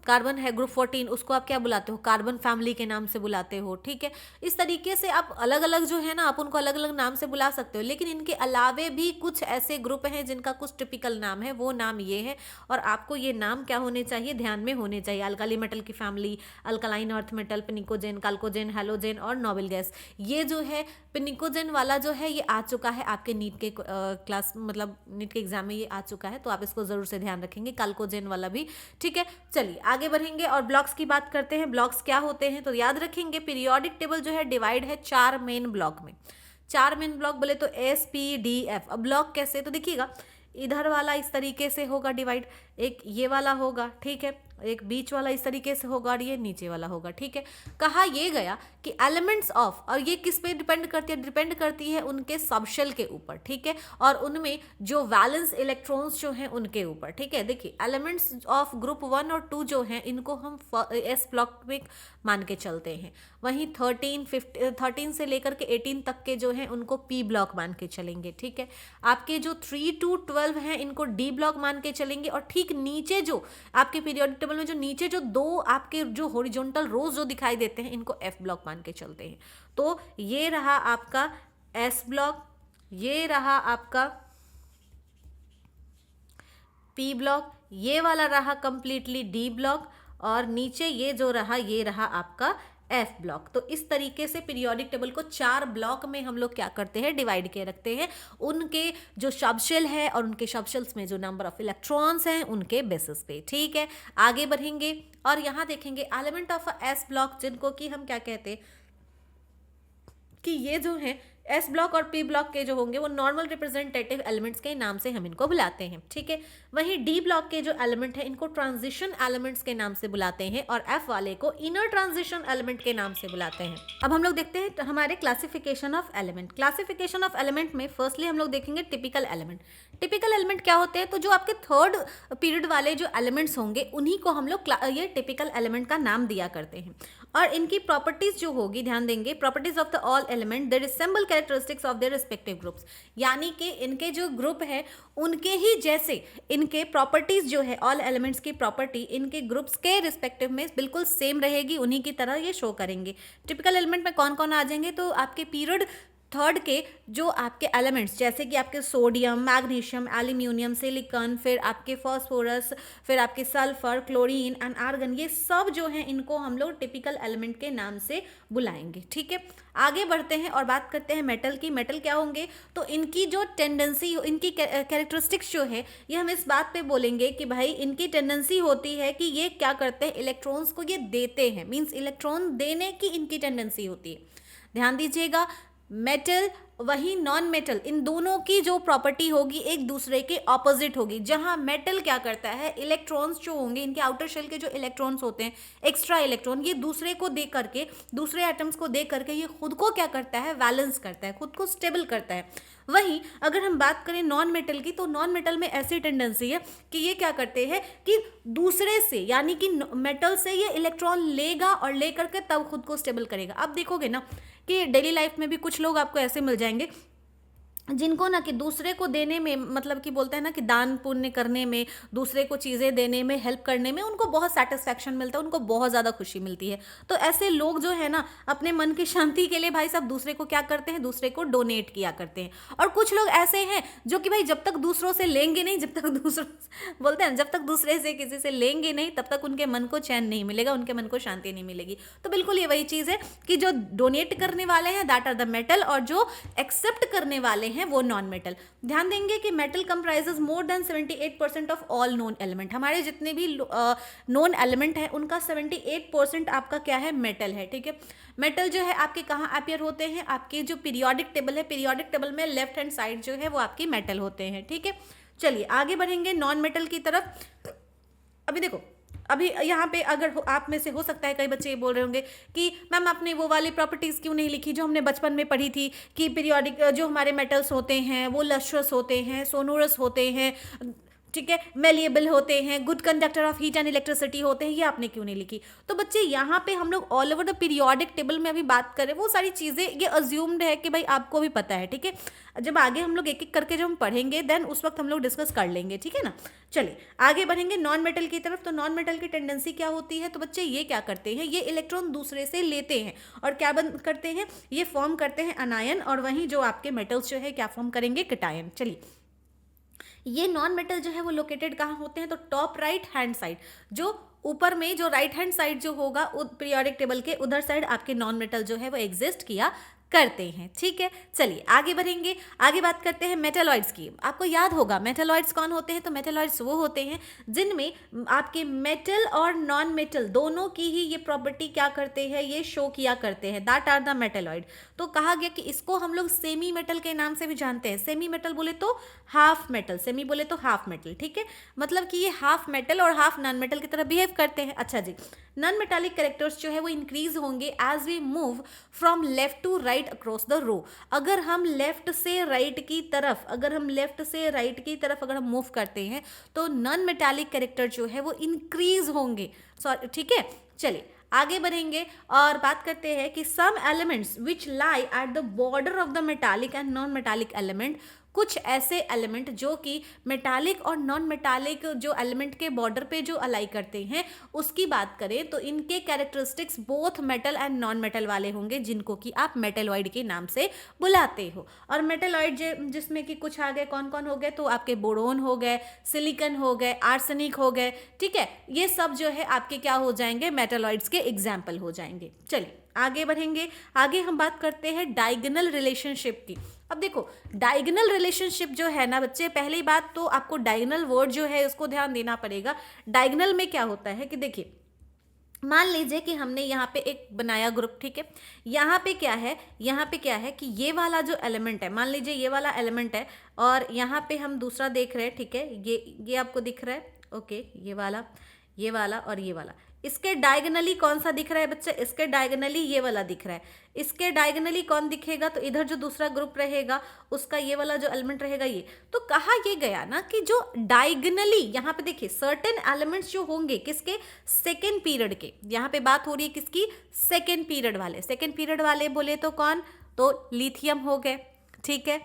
[SPEAKER 1] कार्बन है ग्रुप 14, उसको आप क्या बुलाते हो, कार्बन फैमिली के नाम से बुलाते हो, ठीक है। इस तरीके से आप अलग अलग जो है ना, आप उनको अलग अलग नाम से बुला सकते हो, लेकिन इनके अलावे भी कुछ ऐसे ग्रुप हैं जिनका कुछ टिपिकल नाम है, वो नाम ये है, और आपको ये नाम क्या होने चाहिए, ध्यान में होने चाहिए। अल्काली मेटल की family, alkaline earth metal, pnictogen, chalcogen, halogen और नोबल गैस। ये जो है पिनिकोजेन वाला जो है ये आ चुका है आपके नीट के क्लास, मतलब नीट के एग्जाम में ये आ चुका है, तो आप इसको जरूर से ध्यान रखेंगे, काल्कोजेन वाला भी, ठीक है। चलिए आगे बढ़ेंगे और ब्लॉक्स की बात करते हैं। ब्लॉक्स क्या होते हैं, तो याद रखेंगे पीरियोडिक टेबल जो है डिवाइड है 4 मेन ब्लॉक में। 4 मेन ब्लॉक बोले तो एस पी डी एफ। अब ब्लॉक कैसे, तो देखिएगा इधर वाला इस तरीके से होगा डिवाइड, एक ये वाला होगा, ठीक है, एक बीच वाला इस तरीके से होगा और ये नीचे वाला होगा, ठीक है। कहा ये गया कि एलिमेंट्स ऑफ, और ये किस पे डिपेंड करती है, डिपेंड करती है उनके सबशेल के ऊपर, ठीक है, और उनमें जो वैलेंस इलेक्ट्रॉन्स जो हैं उनके ऊपर, ठीक है। देखिए एलिमेंट्स ऑफ ग्रुप 1 और 2 जो हैं इनको हम एस ब्लॉक में मान के चलते हैं, वहीं 13 से लेकर के 18 तक के जो हैं उनको पी ब्लॉक मान के चलेंगे, ठीक है। आपके जो 3 to 12 हैं इनको डी ब्लॉक मान के चलेंगे, और ठीक नीचे जो आपके पीरियोडिक टेबल में जो नीचे जो 2 आपके जो हॉरिजॉन्टल रोज जो दिखाई देते हैं इनको एफ ब्लॉक मान के चलते हैं। तो ये रहा आपका एस ब्लॉक, ये रहा आपका पी ब्लॉक, ये वाला रहा कंप्लीटली डी ब्लॉक, और नीचे ये जो रहा ये रहा आपका एफ ब्लॉक। तो इस तरीके से पीरियोडिक टेबल को 4 ब्लॉक में हम लोग क्या करते हैं, डिवाइड के रखते हैं, उनके जो सबशेल है और उनके सबशेल्स में जो नंबर ऑफ इलेक्ट्रॉन्स हैं उनके बेसिस पे, ठीक है। आगे बढ़ेंगे और यहाँ देखेंगे एलिमेंट ऑफ एस ब्लॉक, जिनको कि हम क्या कहते हैं कि ये जो है एस ब्लॉक और पी ब्लॉक के जो होंगे वो नॉर्मल रिप्रेजेंटेटिव एलिमेंट्स के नाम से हम इनको बुलाते हैं, ठीक है। वहीं डी ब्लॉक के जो एलिमेंट है इनको ट्रांजिशन एलिमेंट्स के नाम से बुलाते हैं, और एफ वाले को इनर ट्रांजिशन एलिमेंट के नाम से बुलाते हैं। अब हम लोग देखते हैं हमारे classification of element. Classification of element में फर्स्टली हम लोग देखेंगे टिपिकल एलिमेंट। टिपिकल एलिमेंट क्या होते हैं, तो जो आपके थर्ड पीरियड वाले जो एलिमेंट्स होंगे उन्हीं को हम लोग ये टिपिकल एलिमेंट का नाम दिया करते हैं, और इनकी प्रॉपर्टीज जो होगी, ध्यान देंगे, properties of the all element they resemble characteristics of their respective groups, यानी कि इनके जो ग्रुप है उनके ही जैसे इनके प्रॉपर्टीज जो है, ऑल एलिमेंट्स की प्रॉपर्टी इनके ग्रुप्स के रिस्पेक्टिव में बिल्कुल सेम रहेगी, उन्हीं की तरह ये शो करेंगे। टिपिकल एलिमेंट में कौन कौन आ जाएंगे, तो आपके पीरियड थर्ड के जो आपके एलिमेंट्स जैसे कि आपके सोडियम, मैग्नीशियम, एल्यूमिनियम, सिलिकॉन, फिर आपके फॉस्फोरस, फिर आपके सल्फर, क्लोरीन एंड आर्गन, ये सब जो हैं इनको हम लोग टिपिकल एलिमेंट के नाम से बुलाएंगे, ठीक है। आगे बढ़ते हैं और बात करते हैं मेटल की। मेटल क्या होंगे, तो इनकी जो टेंडेंसी, इनकी कैरेक्टरिस्टिक्स जो है ये हम इस बात पे बोलेंगे कि भाई इनकी टेंडेंसी होती है कि ये क्या करते हैं, इलेक्ट्रॉन्स को ये देते हैं, मीन्स इलेक्ट्रॉन देने की इनकी टेंडेंसी होती है। ध्यान दीजिएगा, मेटल वही नॉन मेटल, इन दोनों की जो प्रॉपर्टी होगी एक दूसरे के ऑपोजिट होगी। जहां मेटल क्या करता है, इलेक्ट्रॉन्स जो होंगे इनके आउटर शेल के जो इलेक्ट्रॉन्स होते हैं, एक्स्ट्रा इलेक्ट्रॉन, ये दूसरे को दे करके, दूसरे एटम्स को दे करके ये खुद को क्या करता है, बैलेंस करता है, खुद को स्टेबल करता है। वहीं अगर हम बात करें नॉन मेटल की, तो नॉन मेटल में ऐसी टेंडेंसी है कि ये क्या करते हैं कि दूसरे से, यानी कि मेटल से ये इलेक्ट्रॉन लेगा और ले करके तब खुद को स्टेबल करेगा। अब देखोगे ना कि डेली लाइफ में भी कुछ लोग आपको ऐसे मिल जाएंगे जिनको ना कि दूसरे को देने में, मतलब कि बोलते हैं ना कि दान पुण्य करने में, दूसरे को चीज़ें देने में, हेल्प करने में उनको बहुत सेटिस्फैक्शन मिलता है, उनको बहुत ज़्यादा खुशी मिलती है। तो ऐसे लोग जो है ना अपने मन की शांति के लिए भाई साहब दूसरे को क्या करते हैं, दूसरे को डोनेट किया करते हैं। और कुछ लोग ऐसे हैं जो कि भाई जब तक दूसरों से लेंगे नहीं, जब तक दूसरों बोलते हैं जब तक दूसरे से किसी से लेंगे नहीं तब तक उनके मन को चैन नहीं मिलेगा, उनके मन को शांति नहीं मिलेगी। तो बिल्कुल ये वही चीज़ है कि जो डोनेट करने वाले हैं दैट आर द मेटल, और जो एक्सेप्ट करने वाले हैं वो नॉन मेटल। ध्यान देंगे कि metal comprises more than 78% of all known element. हमारे जितने भी नोन एलिमेंट हैं उनका 78% आपका क्या है, मेटल है, ठीक है। मेटल जो है आपके कहाँ अपीयर होते हैं, आपके जो पीरियोडिक टेबल है, पीरियोडिक टेबल में लेफ्ट हैंड साइड जो है वो आपकी मेटल होते हैं, ठीक है। चलिए आगे बढ़ेंगे नॉन मेटल की तरफ। अभी देखो, अभी यहाँ पे अगर आप में से हो सकता है कई बच्चे ये बोल रहे होंगे कि मैम आपने वो वाली प्रॉपर्टीज़ क्यों नहीं लिखी जो हमने बचपन में पढ़ी थी, कि पीरियोडिक जो हमारे मेटल्स होते हैं वो लस्ट्रस होते हैं, सोनोरस होते हैं, ठीक है, मेलिएबल होते हैं, good conductor of heat and electricity होते हैं, ये आपने क्यों नहीं लिखी? तो बच्चे यहाँ पे हम लोग all over the periodic table में अभी बात करें, वो सारी चीज़ें ये अज्यूम्ड है कि भाई आपको भी पता है, ठीक है। जब आगे हम लोग एक एक करके जब हम पढ़ेंगे देन उस वक्त हम लोग डिस्कस कर लेंगे, ठीक है ना। चलिए आगे बढ़ेंगे नॉन मेटल की तरफ। तो नॉन मेटल की टेंडेंसी क्या होती है? तो बच्चे ये क्या करते हैं, ये इलेक्ट्रॉन दूसरे से लेते हैं और क्या करते हैं, ये फॉर्म करते हैं अनायन, और वहीं जो आपके मेटल्स जो है क्या फॉर्म करेंगे, कैटायन। चलिए ये नॉन मेटल जो है वो लोकेटेड कहाँ होते हैं? तो टॉप राइट हैंड साइड, जो ऊपर में जो राइट हैंड साइड जो होगा पीरियोडिक टेबल के उधर साइड आपके नॉन मेटल जो है वो एग्जिस्ट किया करते हैं, ठीक है। चलिए आगे बढ़ेंगे, आगे बात करते हैं मेटलॉइड्स की। आपको याद होगा मेटलॉइड्स कौन होते हैं? तो मेटलॉइड्स वो होते हैं जिनमें आपके मेटल और नॉन मेटल दोनों की ही ये प्रॉपर्टी क्या करते हैं, ये शो किया करते हैं, दैट आर द मेटलॉइड। तो कहा गया कि इसको हम लोग सेमी मेटल के नाम से भी जानते हैं। सेमी मेटल बोले तो हाफ मेटल, सेमी बोले तो हाफ मेटल, ठीक है। मतलब कि ये हाफ मेटल और हाफ नॉन मेटल की तरह बिहेव करते हैं। अच्छा जी, नॉन मेटालिक कैरेक्टर्स जो है वो इंक्रीज होंगे as we move from left to right across the row. अगर हम लेफ्ट से राइट की तरफ अगर हम मूव करते हैं तो नॉन मेटालिक कैरेक्टर जो है वो इंक्रीज होंगे, सॉरी, ठीक है। चलिए आगे बढ़ेंगे और बात करते हैं कि some elements which lie at the border of the metallic and non metallic element, कुछ ऐसे एलिमेंट जो कि मेटालिक और नॉन मेटालिक जो एलिमेंट के बॉर्डर पे जो अलाई करते हैं उसकी बात करें तो इनके characteristics both metal and non metal वाले होंगे, जिनको कि आप मेटलॉइड के नाम से बुलाते हो। और मेटलॉइड जिसमें कि कुछ आ गए, कौन कौन हो गए? तो आपके बोरोन हो गए, सिलिकन हो गए, आर्सेनिक हो गए, ठीक है। ये सब जो है आपके क्या हो जाएंगे, मेटलॉइड्स के एग्जाम्पल हो जाएंगे। चलिए आगे बढ़ेंगे, आगे हम बात करते हैं डायगोनल रिलेशनशिप की। अब देखो डायगोनल रिलेशनशिप जो है ना बच्चे, पहली बात तो आपको डायगोनल वर्ड जो है उसको ध्यान देना पड़ेगा। डायगोनल में क्या होता है कि देखिए मान लीजिए कि हमने यहाँ पे एक बनाया ग्रुप, ठीक है। यहाँ पे क्या है कि ये वाला जो एलिमेंट है, मान लीजिए ये वाला एलिमेंट है और यहाँ पे हम दूसरा देख रहे हैं, ठीक है। ये आपको दिख रहा है, ओके। ये वाला और ये वाला, इसके डायगोनली कौन सा दिख रहा है बच्चे? इसके डायगोनली ये वाला दिख रहा है। इसके डायगोनली कौन दिखेगा? तो इधर जो दूसरा ग्रुप रहेगा उसका ये वाला जो एलिमेंट रहेगा ये। तो कहा ये गया ना कि जो डायगोनली, यहाँ पे देखिए सर्टेन एलिमेंट्स जो होंगे किसके, सेकेंड पीरियड के। यहाँ पे बात हो रही है किसकी, सेकेंड पीरियड वाले। सेकेंड पीरियड वाले बोले तो कौन? तो लिथियम हो गए, ठीक है।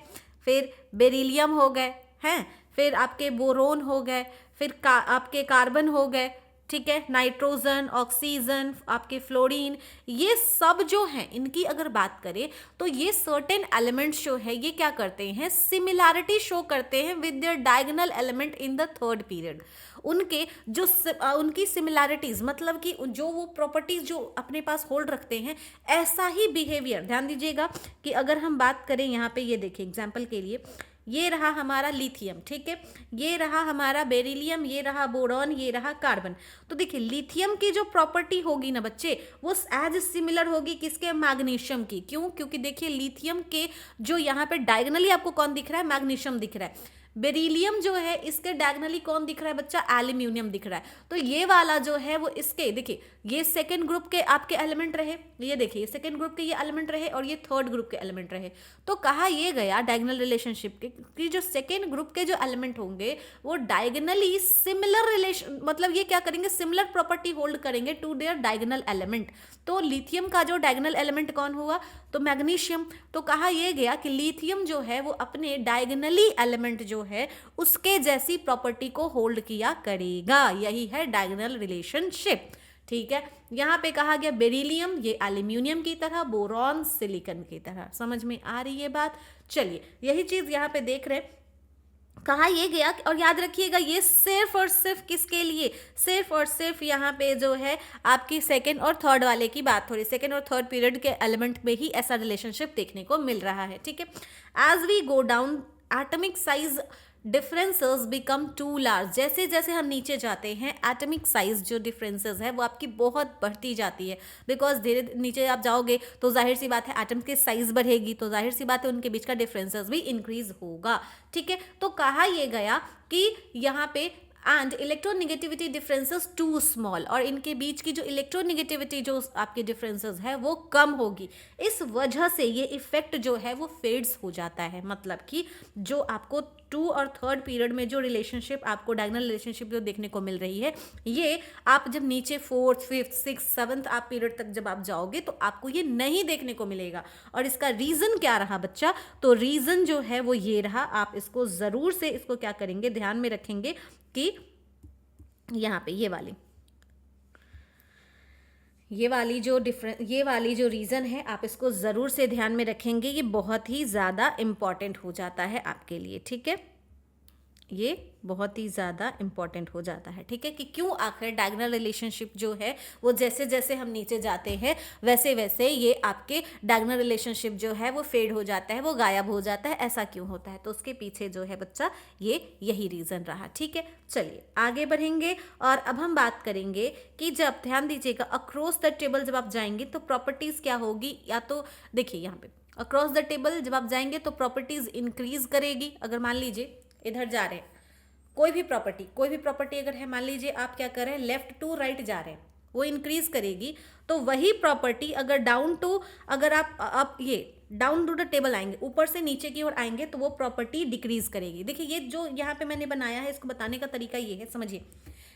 [SPEAKER 1] फिर बेरिलियम हो गए हैं, फिर आपके बोरोन हो गए, फिर आपके कार्बन हो गए, ठीक है। नाइट्रोजन, ऑक्सीजन, आपके फ्लोरीन, ये सब जो हैं इनकी अगर बात करें तो ये सर्टेन एलिमेंट्स जो है ये क्या करते हैं, सिमिलैरिटी शो करते हैं with their diagonal element in the third period. उनके जो उनकी सिमिलैरिटीज, मतलब कि जो वो प्रॉपर्टीज जो अपने पास होल्ड रखते हैं, ऐसा ही बिहेवियर। ध्यान दीजिएगा कि अगर हम बात करें यहाँ पे, ये देखिए एग्जाम्पल के लिए, ये रहा हमारा लिथियम, ठीक है। ये रहा हमारा बेरिलियम, ये रहा बोरॉन, ये रहा कार्बन। तो देखिए लिथियम की जो प्रॉपर्टी होगी ना बच्चे, वो एज सिमिलर होगी किसके, मैग्नीशियम की। क्यों? क्योंकि देखिए लिथियम के जो यहाँ पे डायगोनली आपको कौन दिख रहा है, मैग्नीशियम दिख रहा है। बेरिलियम जो है इसके डायगोनली कौन दिख रहा है बच्चा, एल्यूमिनियम दिख रहा है। तो ये वाला जो है वो इसके, देखिए ये सेकंड ग्रुप के आपके एलिमेंट रहे, ये देखिए सेकंड ग्रुप के ये एलिमेंट रहे और ये थर्ड ग्रुप के एलिमेंट रहे। तो कहा ये गया डायगोनल रिलेशनशिप के कि जो सेकंड ग्रुप के जो एलिमेंट होंगे वो डायगोनली सिमिलर रिलेशन, मतलब ये क्या करेंगे, सिमिलर प्रॉपर्टी होल्ड करेंगे टू देयर डायगोनल एलिमेंट। तो लिथियम का जो डायगोनल एलिमेंट कौन हुआ, तो मैग्नीशियम। तो कहा यह गया कि लिथियम जो है वो अपने डायगोनली एलिमेंट जो है उसके जैसी प्रॉपर्टी को होल्ड किया करेगा, यही है डायगोनल रिलेशनशिप, ठीक है। यहाँ पे कहा गया बेरिलियम ये एल्यूमिनियम की तरह, बोरॉन सिलिकॉन की तरह। समझ में आ रही है बात? चलिए यही चीज यहाँ पे देख रहे, कहा यह गया, और याद रखिएगा ये सिर्फ और सिर्फ किसके लिए, सिर्फ और सिर्फ यहाँ पे जो है आपकी सेकेंड और थर्ड वाले की बात हो रही है। सेकेंड और थर्ड पीरियड के एलिमेंट में ही ऐसा रिलेशनशिप देखने को मिल रहा है, ठीक है। As we go down atomic size differences become too large, जैसे जैसे हम नीचे जाते हैं एटॉमिक साइज जो डिफरेंसेस है वो आपकी बहुत बढ़ती जाती है। बिकॉज धीरे नीचे आप जाओगे तो जाहिर सी बात है एटम की साइज बढ़ेगी, तो जाहिर सी बात है उनके बीच का डिफरेंसेस भी इंक्रीज होगा, ठीक है। तो कहा यह गया कि यहाँ पे and electronegativity differences too small, और इनके बीच की जो इलेक्ट्रोनेगेटिविटी जो आपके डिफरेंसेस है वो कम होगी। इस वजह से ये इफेक्ट जो है वो फेड्स हो जाता है। मतलब कि जो आपको 2 और 3rd पीरियड में जो रिलेशनशिप आपको डायगोनल रिलेशनशिप जो देखने को मिल रही है, ये आप जब नीचे 4th 5th 6th 7th आप पीरियड तक जब आप जाओगे तो आपको ये नहीं देखने को मिलेगा। और इसका रीज़न क्या रहा बच्चा? तो रीज़न जो है वो ये रहा, आप इसको ज़रूर से इसको क्या करेंगे, ध्यान में रखेंगे कि यहाँ पे ये वाली जो रीज़न है आप इसको ज़रूर से ध्यान में रखेंगे। ये बहुत ही ज़्यादा इम्पॉर्टेंट हो जाता है आपके लिए, ठीक है। ये बहुत ही ज़्यादा इम्पॉर्टेंट हो जाता है, ठीक है, कि क्यों आखिर डायगोनल रिलेशनशिप जो है वो जैसे जैसे हम नीचे जाते हैं वैसे वैसे ये आपके डायगोनल रिलेशनशिप जो है वो फेड हो जाता है, वो गायब हो जाता है। ऐसा क्यों होता है? तो उसके पीछे जो है बच्चा यही रीज़न रहा, ठीक है। चलिए आगे बढ़ेंगे और अब हम बात करेंगे कि जब, ध्यान दीजिएगा, अक्रॉस द टेबल जब आप जाएंगे तो प्रॉपर्टीज़ क्या होगी, या तो देखिए यहाँ पे अक्रॉस द टेबल जब आप जाएंगे तो प्रॉपर्टीज़ इंक्रीज करेगी। अगर मान लीजिए इधर जा रहे हैं, कोई भी प्रॉपर्टी अगर है, मान लीजिए आप क्या कर रहे हैं, लेफ्ट टू राइट जा रहे हैं, वो इंक्रीज करेगी। तो वही प्रॉपर्टी अगर अगर आप ये डाउन टू द टेबल आएंगे, ऊपर से नीचे की ओर आएंगे, तो वो प्रॉपर्टी डिक्रीज करेगी। देखिए ये जो यहाँ पे मैंने बनाया है, इसको बताने का तरीका ये है, समझिए।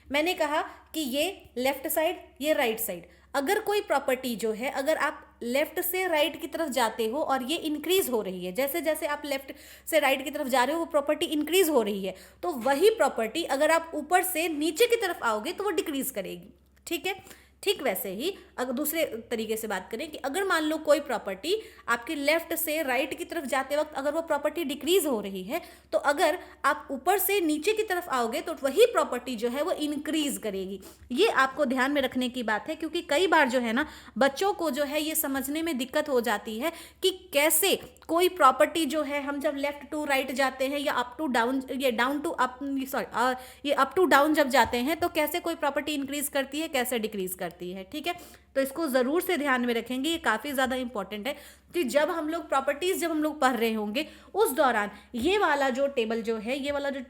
[SPEAKER 1] मैंने कहा कि ये लेफ्ट साइड, ये राइट साइड। अगर कोई प्रॉपर्टी जो है, अगर आप लेफ्ट से राइट की तरफ जाते हो और ये इंक्रीज हो रही है, जैसे जैसे आप लेफ्ट से राइट की तरफ जा रहे हो वो प्रॉपर्टी इंक्रीज हो रही है, तो वही प्रॉपर्टी अगर आप ऊपर से नीचे की तरफ आओगे तो वो डिक्रीज करेगी, ठीक है। ठीक वैसे ही अगर दूसरे तरीके से बात करें कि अगर मान लो कोई प्रॉपर्टी आपके लेफ्ट से राइट की तरफ जाते वक्त अगर वो प्रॉपर्टी डिक्रीज हो रही है, तो अगर आप ऊपर से नीचे की तरफ आओगे तो वही प्रॉपर्टी जो है वो इंक्रीज करेगी। ये आपको ध्यान में रखने की बात है, क्योंकि कई बार जो है ना बच्चों को जो है ये समझने में दिक्कत हो जाती है कि कैसे कोई प्रॉपर्टी जो है, हम जब लेफ्ट टू राइट जाते हैं या अप टू डाउन, ये डाउन टू अप, सॉरी ये अप टू डाउन जब जाते हैं तो कैसे कोई प्रॉपर्टी इंक्रीज करती है, कैसे डिक्रीज करती है, ठीक है। तो इसको ज़रूर से ध्यान में रखेंगे, ये काफ़ी ज़्यादा इंपॉर्टेंट है कि जब हम लोग प्रॉपर्टीज़ जब हम लोग पढ़ रहे होंगे उस दौरान ये वाला जो टेबल जो है, ये वाला जो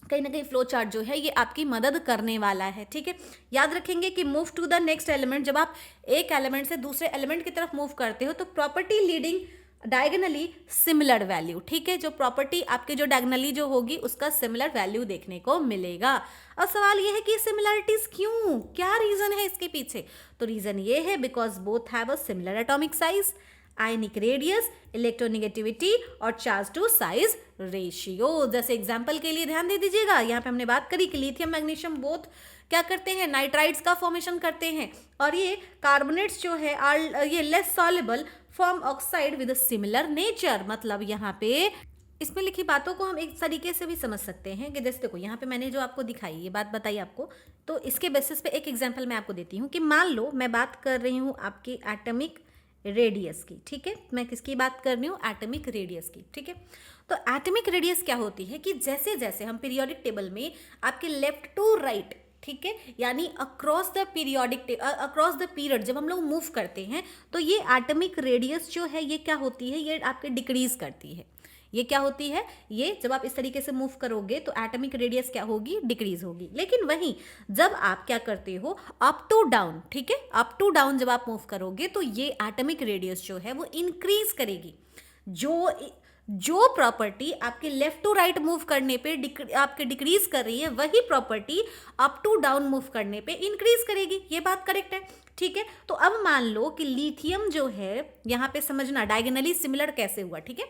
[SPEAKER 1] कहीं ना कहीं फ्लो चार्ट जो है ये आपकी मदद करने वाला है, ठीक है। याद रखेंगे कि move to the next element, जब आप एक एलिमेंट से दूसरे एलिमेंट की तरफ मूव करते हो तो property leading diagonally similar value, ठीक है। जो प्रॉपर्टी आपके जो डायगोनली जो होगी उसका सिमिलर वैल्यू देखने को मिलेगा। अब सवाल ये है कि सिमिलरिटीज क्यों, क्या रीजन है इसके पीछे? तो रीजन ये है because both have a similar atomic size, ionic radius, electronegativity और चार्ज टू साइज रेशियो। जैसे एग्जांपल के लिए ध्यान दे दीजिएगा, यहाँ पे हमने बात करी कि लिथियम मैग्नीशियम बोथ क्या करते हैं, नाइट्राइड्स का फॉर्मेशन करते हैं, और ये कार्बोनेट्स जो है आर ये less soluble form oxide with similar nature. मतलब यहाँ पे इसमें लिखी बातों को हम एक तरीके से भी समझ सकते हैं कि जैसे देखो यहाँ पे मैंने जो आपको दिखाई ये बात बताई आपको, तो इसके बेसिस पे एक एग्जांपल मैं आपको देती हूँ कि मान लो मैं बात कर रही हूँ आपकी एटॉमिक रेडियस की, ठीक है। मैं किसकी बात कर रही हूँ? एटॉमिक रेडियस की, ठीक है। तो एटॉमिक रेडियस क्या होती है कि जैसे जैसे हम पीरियोडिक टेबल में आपके लेफ्ट टू राइट, ठीक है, यानी अक्रॉस द पीरियड जब हम लोग मूव करते हैं तो ये एटॉमिक रेडियस जो है ये क्या होती है, ये आपके डिक्रीज करती है। ये क्या होती है, ये जब आप इस तरीके से मूव करोगे तो एटॉमिक रेडियस क्या होगी, डिक्रीज होगी। लेकिन वहीं जब आप क्या करते हो अप टू डाउन, ठीक है, अप टू डाउन जब आप मूव करोगे तो ये एटॉमिक रेडियस जो है वो इंक्रीज करेगी। जो प्रॉपर्टी आपके लेफ्ट टू राइट मूव करने पे आपके डिक्रीज कर रही है, वही property up to down move करने पे इंक्रीज करेगी। ये बात करेक्ट है, ठीक है। तो अब मान लो कि लिथियम जो है, यहाँ पे समझना डायगोनली सिमिलर कैसे हुआ, ठीक है,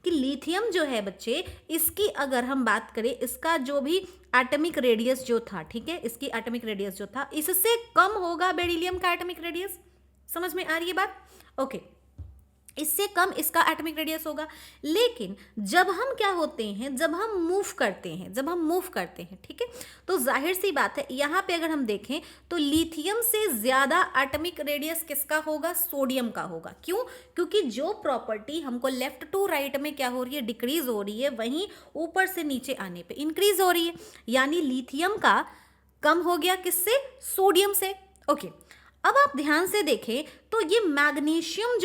[SPEAKER 1] कि लिथियम जो है बच्चे, इसकी अगर हम बात करें, इसका जो भी एटॉमिक रेडियस जो था, ठीक है, इसकी एटॉमिक रेडियस जो था इससे कम होगा बेरिलियम का एटॉमिक रेडियस। समझ में आ रही है बात? ओके, इससे कम इसका एटॉमिक रेडियस होगा। लेकिन जब हम क्या होते हैं, जब हम मूव करते हैं, ठीक है, तो जाहिर सी बात है यहाँ पे अगर हम देखें तो लिथियम से ज़्यादा एटॉमिक रेडियस किसका होगा? सोडियम का होगा। क्यों? क्योंकि जो प्रॉपर्टी हमको लेफ्ट टू राइट में क्या हो रही है, डिक्रीज हो रही है, वहीं ऊपर से नीचे आने पे इंक्रीज हो रही है। यानी लिथियम का कम हो गया किससे? सोडियम से। ओके, अब आप ध्यान से देखें तो ये मैग्नीशियम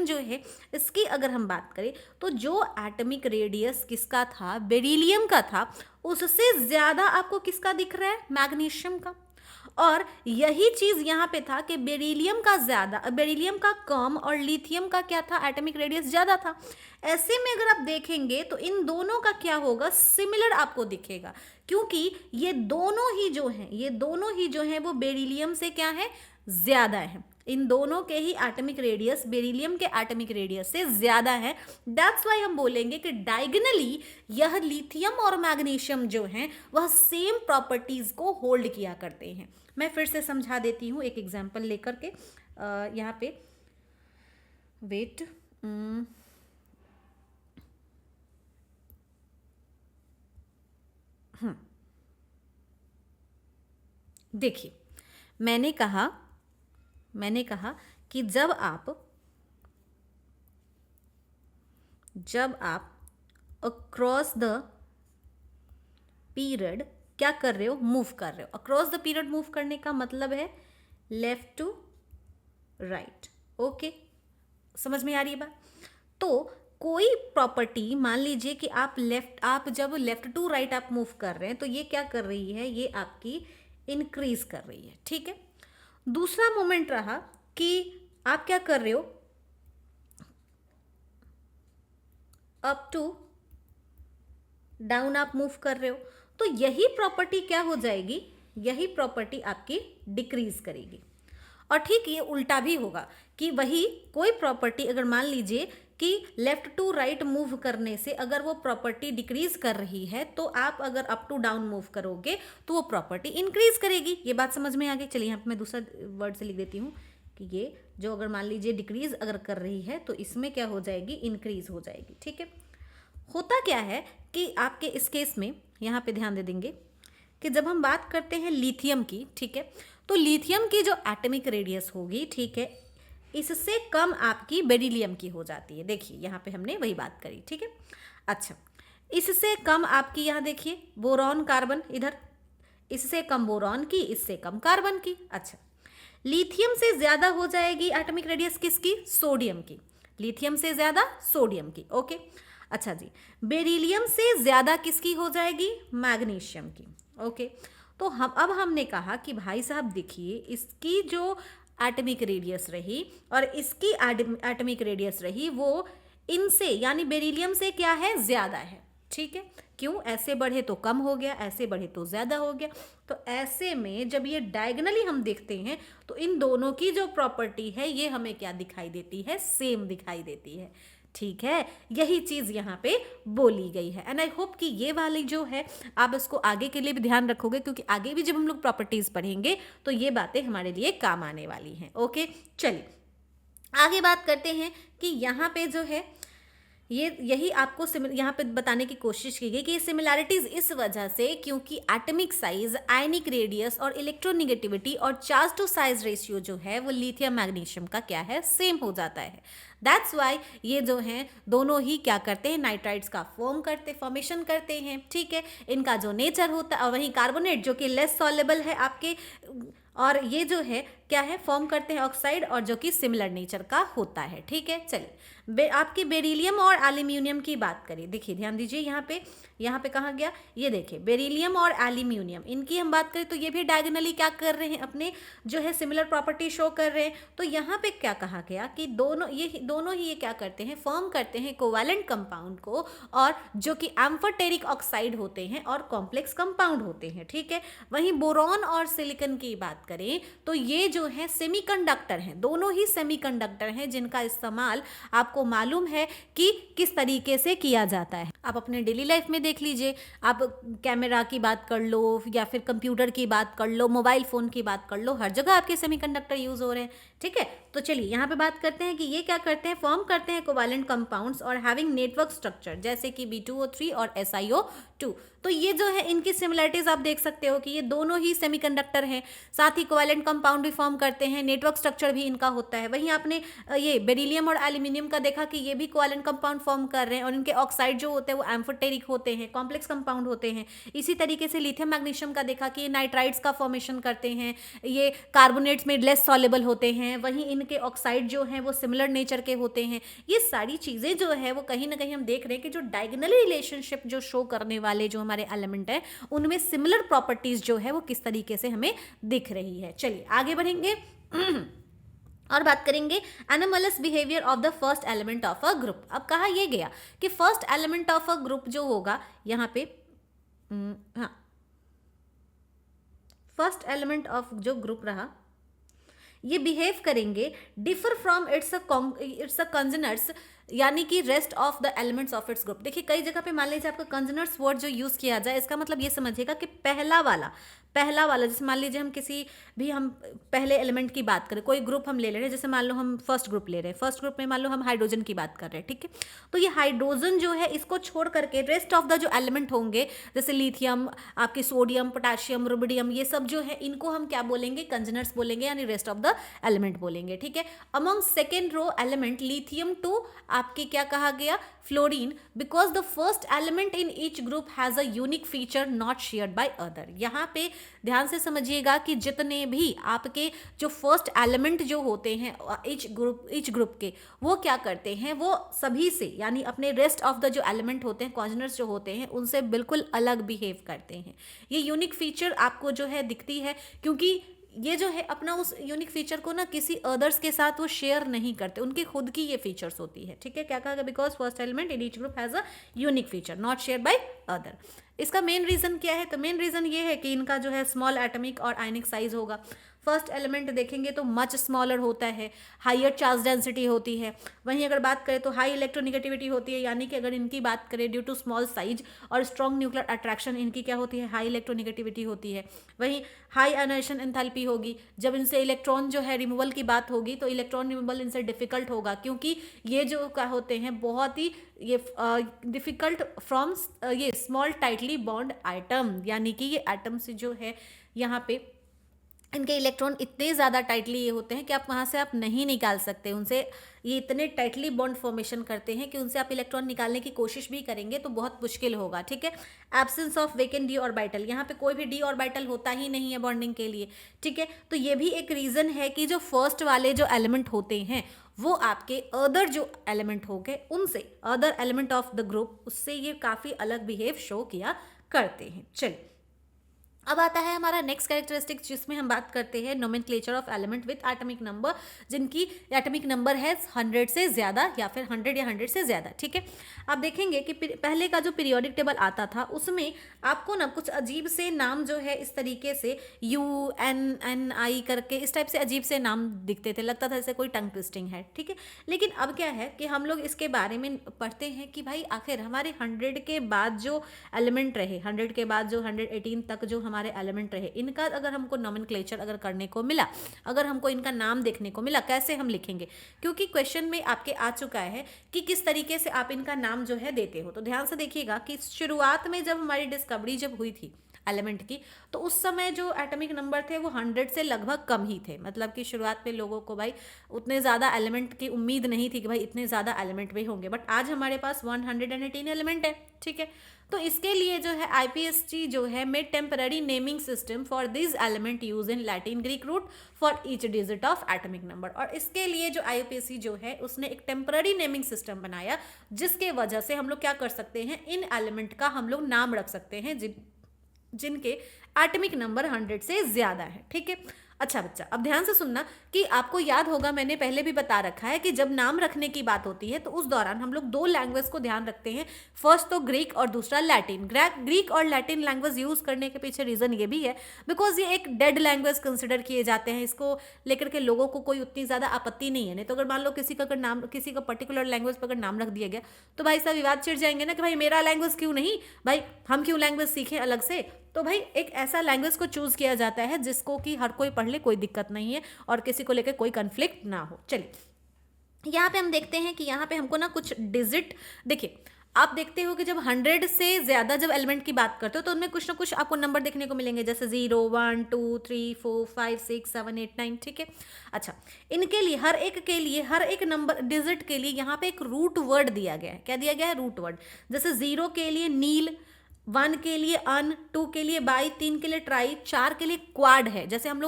[SPEAKER 1] जो है इसकी अगर हम बात करें तो जो एटॉमिक रेडियस किसका था, बेरिलियम का था, उससे ज़्यादा आपको किसका दिख रहा है, मैग्नीशियम का। और यही चीज़ यहाँ पे था कि बेरिलियम का कम और लिथियम का क्या था, एटॉमिक रेडियस ज़्यादा था। ऐसे में अगर आप देखेंगे तो इन दोनों का क्या होगा, सिमिलर आपको दिखेगा, क्योंकि ये दोनों ही जो हैं वो बेरिलियम से क्या है, ज़्यादा है। इन दोनों के ही एटॉमिक रेडियस बेरिलियम के एटॉमिक रेडियस से ज़्यादा है। दैट्स वाई हम बोलेंगे कि डायगनली यह लिथियम और मैग्नीशियम जो हैं वह सेम प्रॉपर्टीज़ को होल्ड किया करते हैं। मैं फिर से समझा देती हूँ एक एग्जाम्पल लेकर के। यहाँ पे वेट, देखिए मैंने कहा कि जब आप अक्रॉस द पीरियड क्या कर रहे हो, मूव कर रहे हो। अक्रॉस द पीरियड मूव करने का मतलब है लेफ्ट टू राइट। ओके, समझ में आ रही है बात। तो कोई प्रॉपर्टी, मान लीजिए कि आप जब लेफ्ट टू राइट आप मूव कर रहे हैं तो ये क्या कर रही है, ये आपकी इंक्रीज कर रही है, ठीक है। दूसरा मोमेंट रहा कि आप क्या कर रहे हो, अप टू डाउन आप मूव कर रहे हो, तो यही प्रॉपर्टी क्या हो जाएगी, यही प्रॉपर्टी आपकी डिक्रीज करेगी। और ठीक ये उल्टा भी होगा कि वही कोई प्रॉपर्टी अगर मान लीजिए कि लेफ्ट टू राइट मूव करने से अगर वो प्रॉपर्टी डिक्रीज कर रही है तो आप अगर अप टू डाउन मूव करोगे तो वो प्रॉपर्टी इंक्रीज करेगी। ये बात समझ में आ गई। चलिए यहाँ पे मैं दूसरा वर्ड से लिख देती हूँ कि ये जो अगर मान लीजिए डिक्रीज अगर कर रही है तो इसमें क्या हो जाएगी, इंक्रीज हो जाएगी, ठीक है। होता क्या है कि आपके इस केस में यहाँ पे ध्यान दे देंगे कि जब हम बात करते हैं लिथियम की, ठीक है, तो लिथियम की जो एटॉमिक रेडियस होगी, ठीक है, इससे कम आपकी बेरिलियम की हो जाती है। देखिए यहाँ पे हमने वही बात करी, ठीक है। अच्छा, इससे कम आपकी यहाँ देखिए बोरॉन कार्बन, इधर इससे कम बोरॉन की, इससे कम कार्बन की। अच्छा, लिथियम से ज़्यादा हो जाएगी एटॉमिक रेडियस किसकी, सोडियम की, लिथियम से ज़्यादा सोडियम की। ओके, अच्छा जी, बेरिलियम से ज़्यादा किसकी हो जाएगी, मैग्नीशियम की। ओके, तो अब हमने कहा कि भाई साहब देखिए इसकी जो एटॉमिक रेडियस रही और इसकी एटॉमिक रेडियस रही वो इनसे यानी बेरिलियम से क्या है, ज़्यादा है, ठीक है। क्यों, ऐसे बढ़े तो कम हो गया, ऐसे बढ़े तो ज़्यादा हो गया। तो ऐसे में जब ये डायगनली हम देखते हैं तो इन दोनों की जो प्रॉपर्टी है ये हमें क्या दिखाई देती है, सेम दिखाई देती है, ठीक है। यही चीज़ यहाँ पे बोली गई है। एंड आई होप कि ये वाली जो है आप इसको आगे के लिए भी ध्यान रखोगे, क्योंकि आगे भी जब हम लोग प्रॉपर्टीज़ पढ़ेंगे तो ये बातें हमारे लिए काम आने वाली हैं। ओके, चलिए आगे बात करते हैं कि यहाँ पे जो है यही आपको यहाँ पे बताने की कोशिश की गई कि ये सिमिलैरिटीज़ इस वजह से क्योंकि एटॉमिक साइज, आयनिक रेडियस और इलेक्ट्रोनिगेटिविटी और चार्ज टू साइज रेशियो जो है वो लिथियम मैग्नीशियम का क्या है, सेम हो जाता है। दैट्स वाई ये जो हैं दोनों ही क्या करते हैं, नाइट्राइड्स का फॉर्मेशन करते हैं, ठीक है। इनका जो नेचर होता है, और वहीं कार्बोनेट जो कि लेस सॉल्युबल है आपके, और ये जो है क्या है, फॉर्म करते हैं ऑक्साइड और जो कि सिमिलर नेचर का होता है, ठीक है। चलिए आपके बेरिलियम और एल्यूमिनियम की बात करें, देखिए ध्यान दीजिए यहाँ पे कहाँ गया, ये देखिए बेरिलियम और एल्यूमिनियम, इनकी हम बात करें तो ये भी डायगोनली क्या कर रहे हैं, अपने जो है सिमिलर प्रॉपर्टी शो कर रहे हैं। तो यहाँ पे क्या कहा गया कि दोनों ही ये क्या करते हैं, फॉर्म करते हैं कोवैलेंट कंपाउंड को, और जो कि एम्फोटेरिक ऑक्साइड होते हैं और कॉम्प्लेक्स कंपाउंड होते हैं, ठीक है। वहीं बोरॉन और सिलिकॉन की बात करें तो ये जो है सेमीकंडक्टर हैं, दोनों ही सेमीकंडक्टर हैं जिनका इस्तेमाल आपको मालूम है कि किस तरीके से किया जाता है। आप अपने डेली लाइफ में देख लीजिए, आप कैमरा की बात कर लो या फिर कंप्यूटर की बात कर लो, मोबाइल फ़ोन की बात कर लो, हर जगह आपके सेमीकंडक्टर यूज़ हो रहे हैं, ठीक है। तो चलिए यहाँ पे बात करते हैं कि ये क्या करते हैं, फॉर्म करते हैं कोवैलेंट कंपाउंड्स और हैविंग नेटवर्क स्ट्रक्चर, जैसे कि B2O3 और SiO2। तो ये जो है इनकी सिमिलरिटीज़ आप देख सकते हो कि ये दोनों ही सेमीकंडक्टर हैं, साथ ही कोवैलेंट कंपाउंड भी फॉर्म करते हैं, नेटवर्क स्ट्रक्चर भी इनका होता है। वहीं आपने ये बेरिलियम और एल्यूमिनियम का देखा कि ये भी कोवैलेंट कंपाउंड फॉर्म कर रहे हैं और इनके ऑक्साइड जो होते हैं वो एम्फोटेरिक होते हैं, कॉम्प्लेक्स कंपाउंड होते हैं। इसी तरीके से लिथियम मैग्नीशियम का देखा कि ये नाइट्राइड्स का फॉर्मेशन करते हैं, ये कार्बोनेट्स में लेस सॉलेबल होते हैं, वहीं इनके ऑक्साइड जो हैं वो सिमिलर नेचर के होते हैं। ये सारी चीज़ें जो है वो कहीं ना कहीं हम देख रहे हैं कि जो डायगोनली रिलेशनशिप जो शो करने वाले जो हमारे एलिमेंट हैं उनमें सिमिलर प्रॉपर्टीज जो है वो किस तरीके से हमें दिख रही है। चलिए आगे बढ़ेंगे और बात करेंगे anomalous behaviour of the first element of a group. अब कहा यह गया कि first element of a group जो होगा यहाँ पे हाँ, फर्स्ट एलिमेंट ऑफ जो ग्रुप रहा ये बिहेव करेंगे डिफर फ्रॉम इट्स अ कंजनर्स, यानी कि rest of the elements of its group. देखिए कई जगह पे मान लीजिए आपका कंजनर्स वर्ड जो यूज किया जाए, इसका मतलब ये समझिएगा कि पहला वाला जैसे मान लीजिए हम किसी भी हम पहले एलिमेंट की बात करें, कोई ग्रुप हम ले ले रहे हैं, जैसे मान लो हम फर्स्ट ग्रुप ले रहे हैं, फर्स्ट ग्रुप में मान लो हम हाइड्रोजन की बात कर रहे हैं, ठीक है। तो ये हाइड्रोजन जो है इसको छोड़ करके रेस्ट ऑफ द जो एलिमेंट होंगे जैसे लिथियम, आपके सोडियम, पोटाशियम, रुबिडियम, ये सब जो है इनको हम क्या बोलेंगे, कंजनर्स बोलेंगे, यानी रेस्ट ऑफ द एलिमेंट बोलेंगे, ठीक है। Among second row element lithium to आपके क्या कहा गया, fluorine, because the first element in each group has a unique feature not shared by other. यहाँ पे ध्यान से समझिएगा कि जितने भी आपके जो फर्स्ट एलिमेंट जो होते हैं ईच ग्रुप के, वो क्या करते हैं, वो सभी से यानी अपने रेस्ट ऑफ द जो एलिमेंट होते हैं, कॉन्जनर्स जो होते हैं, उनसे बिल्कुल अलग बिहेव करते हैं। ये यूनिक फीचर आपको जो है दिखती है क्योंकि ये जो है अपना उस यूनिक फीचर को ना किसी अदर्स के साथ वो शेयर नहीं करते, उनकी खुद की ये फीचर्स होती है, ठीक है। क्या कहा, because first element in each group has a unique feature not share by other. इसका मेन रीजन क्या है, तो मेन रीजन ये है कि इनका जो है स्मॉल एटॉमिक और आयनिक साइज होगा। फर्स्ट एलिमेंट देखेंगे तो मच स्मॉलर होता है, हाइयर चार्ज डेंसिटी होती है। वहीं अगर बात करें तो हाई इलेक्ट्रोनिगेटिविटी होती है, यानी कि अगर इनकी बात करें ड्यू टू स्मॉल साइज और स्ट्रॉन्ग न्यूक्लियर अट्रैक्शन इनकी क्या होती है, हाई इलेक्ट्रोनिगेटिविटी होती है। वहीं हाई आयोनाइजेशन एंथैल्पी होगी, जब इनसे इलेक्ट्रॉन जो है रिमूवल की बात होगी तो इलेक्ट्रॉन रिमूवल इनसे डिफिकल्ट होगा, क्योंकि ये जो क्या होते हैं बहुत ही ये डिफिकल्ट फ्रॉम ये स्मॉल टाइटली बॉन्ड आइटम, यानी कि ये एटम से जो है यहाँ पे इनके इलेक्ट्रॉन इतने ज़्यादा टाइटली ये होते हैं कि आप वहाँ से आप नहीं निकाल सकते उनसे। ये इतने टाइटली बॉन्ड फॉर्मेशन करते हैं कि उनसे आप इलेक्ट्रॉन निकालने की कोशिश भी करेंगे तो बहुत मुश्किल होगा, ठीक है। Absence of vacant D orbital, यहाँ पे कोई भी डी ऑर्बिटल होता ही नहीं है बॉन्डिंग के लिए, ठीक है। तो ये भी एक रीज़न है कि जो फर्स्ट वाले जो एलिमेंट होते हैं वो आपके अदर जो एलिमेंट हो गए उनसे, other element of the group, उससे ये काफ़ी अलग बिहेव शो किया करते हैं। चलिए अब आता है हमारा नेक्स्ट कैरेक्टरिस्टिक, जिसमें हम बात करते हैं nomenclature of element with atomic number, जिनकी एटॉमिक नंबर है 100 से ज़्यादा या फिर 100 या 100 से ज़्यादा, ठीक है। आप देखेंगे कि पहले का जो पीरियोडिक टेबल आता था उसमें आपको ना कुछ अजीब से नाम जो है इस तरीके से UNNI करके इस टाइप से अजीब से नाम दिखते थे, लगता था जैसे कोई टंग ट्विस्टिंग है, ठीक है। लेकिन अब क्या है कि हम लोग इसके बारे में पढ़ते हैं कि भाई आखिर हमारे 100 के बाद जो एलिमेंट रहे, 100 के बाद जो 118 तक जो हमारे एलिमेंट रहे, इनका अगर हमको नोमेनक्लेचर अगर करने को मिला, अगर हमको इनका नाम देखने को मिला, कैसे हम लिखेंगे, क्योंकि क्वेश्चन में आपके आ चुका है कि किस तरीके से आप इनका नाम जो है देते हो। तो ध्यान से देखिएगा कि शुरुआत में जब हमारी डिस्कवरी जब हुई थी एलिमेंट की, तो उस समय जो एटॉमिक नंबर थे वो 100 से लगभग कम ही थे। मतलब कि शुरुआत में लोगों को भाई उतने ज़्यादा एलिमेंट की उम्मीद नहीं थी कि भाई इतने ज़्यादा एलिमेंट भी होंगे, बट आज हमारे पास 118 एलिमेंट है, ठीक है। तो इसके लिए जो है IPSC जो है made temporary naming system for this element use in Latin Greek root for each digit of atomic number. और इसके लिए जो IPSC जो है उसने एक टेम्पररी नेमिंग सिस्टम बनाया, जिसके वजह से हम लोग क्या कर सकते हैं, इन एलिमेंट का हम लोग नाम रख सकते हैं जिनके एटॉमिक नंबर 100 से ज़्यादा है, ठीक है। अच्छा बच्चा, अब ध्यान से सुनना कि आपको याद होगा मैंने पहले भी बता रखा है कि जब नाम रखने की बात होती है तो उस दौरान हम लोग 2 लैंग्वेज को ध्यान रखते हैं, फर्स्ट तो ग्रीक और दूसरा लैटिन। ग्रीक और लैटिन लैंग्वेज यूज़ करने के पीछे रीज़न ये भी है बिकॉज ये एक डेड लैंग्वेज कंसिडर किए जाते हैं, इसको लेकर के लोगों को कोई उतनी ज़्यादा आपत्ति नहीं है। नहीं तो अगर मान लो किसी का अगर नाम, किसी का पर्टिकुलर लैंग्वेज पर अगर नाम रख दिया गया तो भाई साहब विवाद छिड़ जाएंगे ना कि भाई मेरा लैंग्वेज क्यों नहीं, भाई हम क्यों लैंग्वेज सीखें अलग से। तो भाई एक ऐसा लैंग्वेज को चूज़ किया जाता है जिसको कि हर कोई पढ़ ले, कोई दिक्कत नहीं है और किसी को लेकर कोई कन्फ्लिक्ट ना हो। चलिए यहाँ पे हम देखते हैं कि यहाँ पे हमको ना कुछ डिजिट, देखिए आप देखते हो कि जब 100 से ज़्यादा जब एलिमेंट की बात करते हो तो उनमें कुछ ना कुछ आपको नंबर देखने को मिलेंगे, जैसे 0, 1, 2, 3, 4, 5, 6, 7, 8, 9, ठीक है। अच्छा, इनके लिए हर एक नंबर डिजिट के लिए यहाँ पे एक रूट वर्ड दिया गया है। क्या दिया गया है? Root word. जैसे 0 के लिए नील, 1 के लिए अन, 2 के लिए बाई, 3 के लिए ट्राई, 4 के लिए क्वाड है। जैसे हम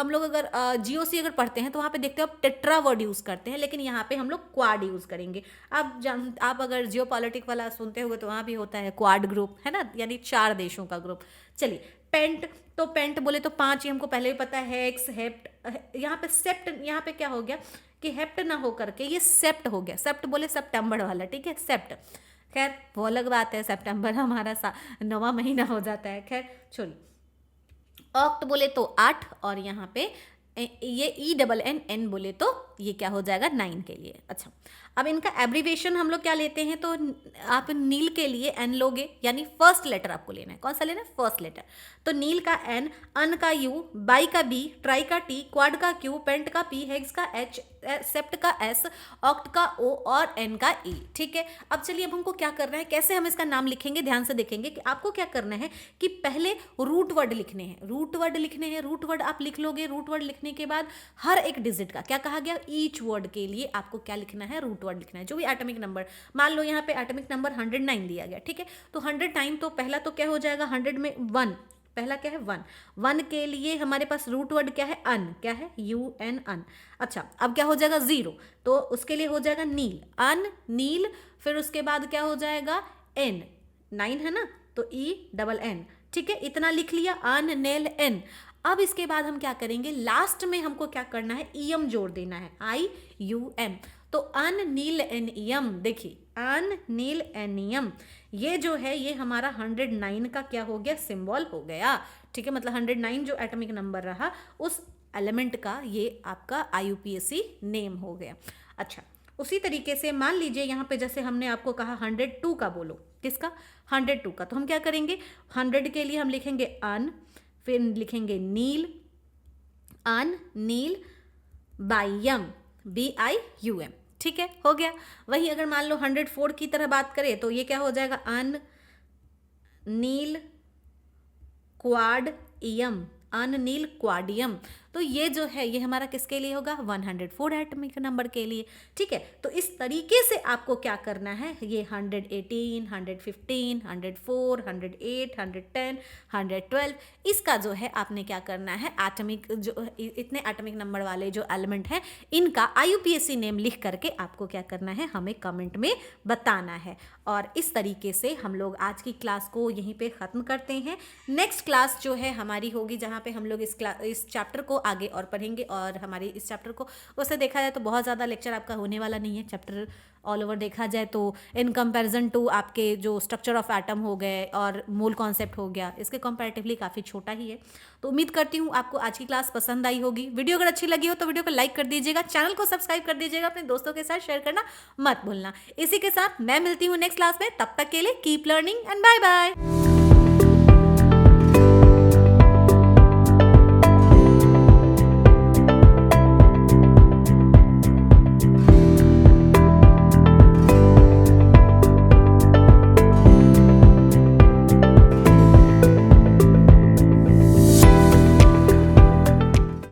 [SPEAKER 1] लोग अगर जीओसी अगर पढ़ते हैं तो वहाँ पे देखते हो आप टेट्रा वर्ड यूज़ करते हैं, लेकिन यहाँ पे हम लोग क्वाड यूज़ करेंगे। आप अगर जियोपॉलिटिक वाला सुनते होंगे तो वहाँ भी होता है क्वाड ग्रुप, है ना, यानी 4 देशों का ग्रुप। चलिए, पेंट, तो पेंट बोले तो 5 ही हमको पहले भी पता है। हेक्स, हेप्ट, यहाँ पे सेप्ट, यहाँ पे क्या हो गया कि हेप्ट ना हो करके ये सेप्ट हो गया। सेप्ट बोले सितंबर वाला, ठीक है, सेप्ट। खैर वो अलग बात है, सितंबर हमारा 9वां महीना हो जाता है। खैर छोड़िए। ऑक्ट बोले तो 8, और यहाँ पे ये ENN बोले तो ये क्या हो जाएगा? 9 के लिए। अच्छा, अब इनका एब्रीवेशन हम लोग क्या लेते हैं, तो आप नील के लिए N लोगे, यानी फर्स्ट लेटर आपको लेना है। कौन सा लेना है? First letter. तो नील का N, अन का U, बाई का B, ट्राई का T, क्वाड का Q, पेंट का P, हेक्स का H, सेप्ट का S, ऑक्ट का O और N का E, ठीक है। अब चलिए, अब हमको क्या करना है, कैसे हम इसका नाम लिखेंगे, ध्यान से देखेंगे कि आपको क्या करना है कि पहले रूट वर्ड लिखने हैं। रूट वर्ड आप लिख लोगे। रूट वर्ड लिखने के बाद हर एक डिजिट का क्या कहा गया, ईच वर्ड के लिए आपको क्या लिखना है? रूट वर्ड लिखना है। जो भी एटॉमिक नंबर, मान लो यहाँ पे एटॉमिक नंबर 109 दिया गया, ठीक है, तो 109, तो पहला तो क्या हो जाएगा 100 में 1, पहला क्या है 1। 1 के लिए हमारे पास रूट वर्ड क्या है? अन, क्या है? UN, अन। अच्छा, अब क्या हो जाएगा 0, तो उसके लिए हो जाएगा नील, अन नील, फिर उसके बाद क्या हो जाएगा N, 9 है ना, तो ENN, ठीक है, इतना लिख लिया, अन नेल N। अब इसके बाद हम क्या करेंगे, लास्ट में हमको क्या करना है, EM जोड़ देना है, IUM। तो अन नील एनियम, देखिए अन नील एनियम, ये जो है ये हमारा 109 का क्या हो गया? सिंबल हो गया, ठीक है। मतलब 109 जो एटॉमिक नंबर रहा उस एलिमेंट का ये आपका IUPAC नेम हो गया। अच्छा, उसी तरीके से मान लीजिए यहाँ पे जैसे हमने आपको कहा 102 का बोलो, किसका? 102 का। तो हम क्या करेंगे, 100 के लिए हम लिखेंगे अन, फिर लिखेंगे नील, अन नील, बाइयम, BIUM, ठीक है, हो गया। वही अगर मान लो 104 की तरह बात करें तो ये क्या हो जाएगा, अन नील क्वाड इयम, अन नील क्वाडियम। तो ये जो है ये हमारा किसके लिए होगा? 104 एटॉमिक नंबर के लिए, ठीक है। तो इस तरीके से आपको क्या करना है, ये 118, 115, 104, 108, 110, 112, इसका जो है आपने क्या करना है, एटॉमिक जो इतने एटॉमिक नंबर वाले जो एलिमेंट हैं इनका IUPAC नेम लिख करके आपको क्या करना है, हमें कमेंट में बताना है। और इस तरीके से हम लोग आज की क्लास को यहीं पे ख़त्म करते हैं। नेक्स्ट क्लास जो है हमारी होगी जहाँ पे हम लोग इस चैप्टर को आगे और पढ़ेंगे। और हमारे इस चैप्टर को वैसे देखा जाए तो बहुत ज़्यादा लेक्चर आपका होने वाला नहीं है। चैप्टर ऑल ओवर देखा जाए तो इन कंपैरिजन टू आपके जो स्ट्रक्चर ऑफ एटम हो गए और मोल कॉन्सेप्ट हो गया, इसके कंपैरेटिवली काफ़ी छोटा ही है। तो उम्मीद करती हूँ आपको आज की क्लास पसंद आई होगी। वीडियो अगर अच्छी लगी हो तो वीडियो को लाइक कर दीजिएगा, चैनल को सब्सक्राइब कर दीजिएगा, अपने दोस्तों के साथ शेयर करना मत भूलना। इसी के साथ मैं मिलती हूँ नेक्स्ट क्लास में, तब तक के लिए keep learning and bye bye.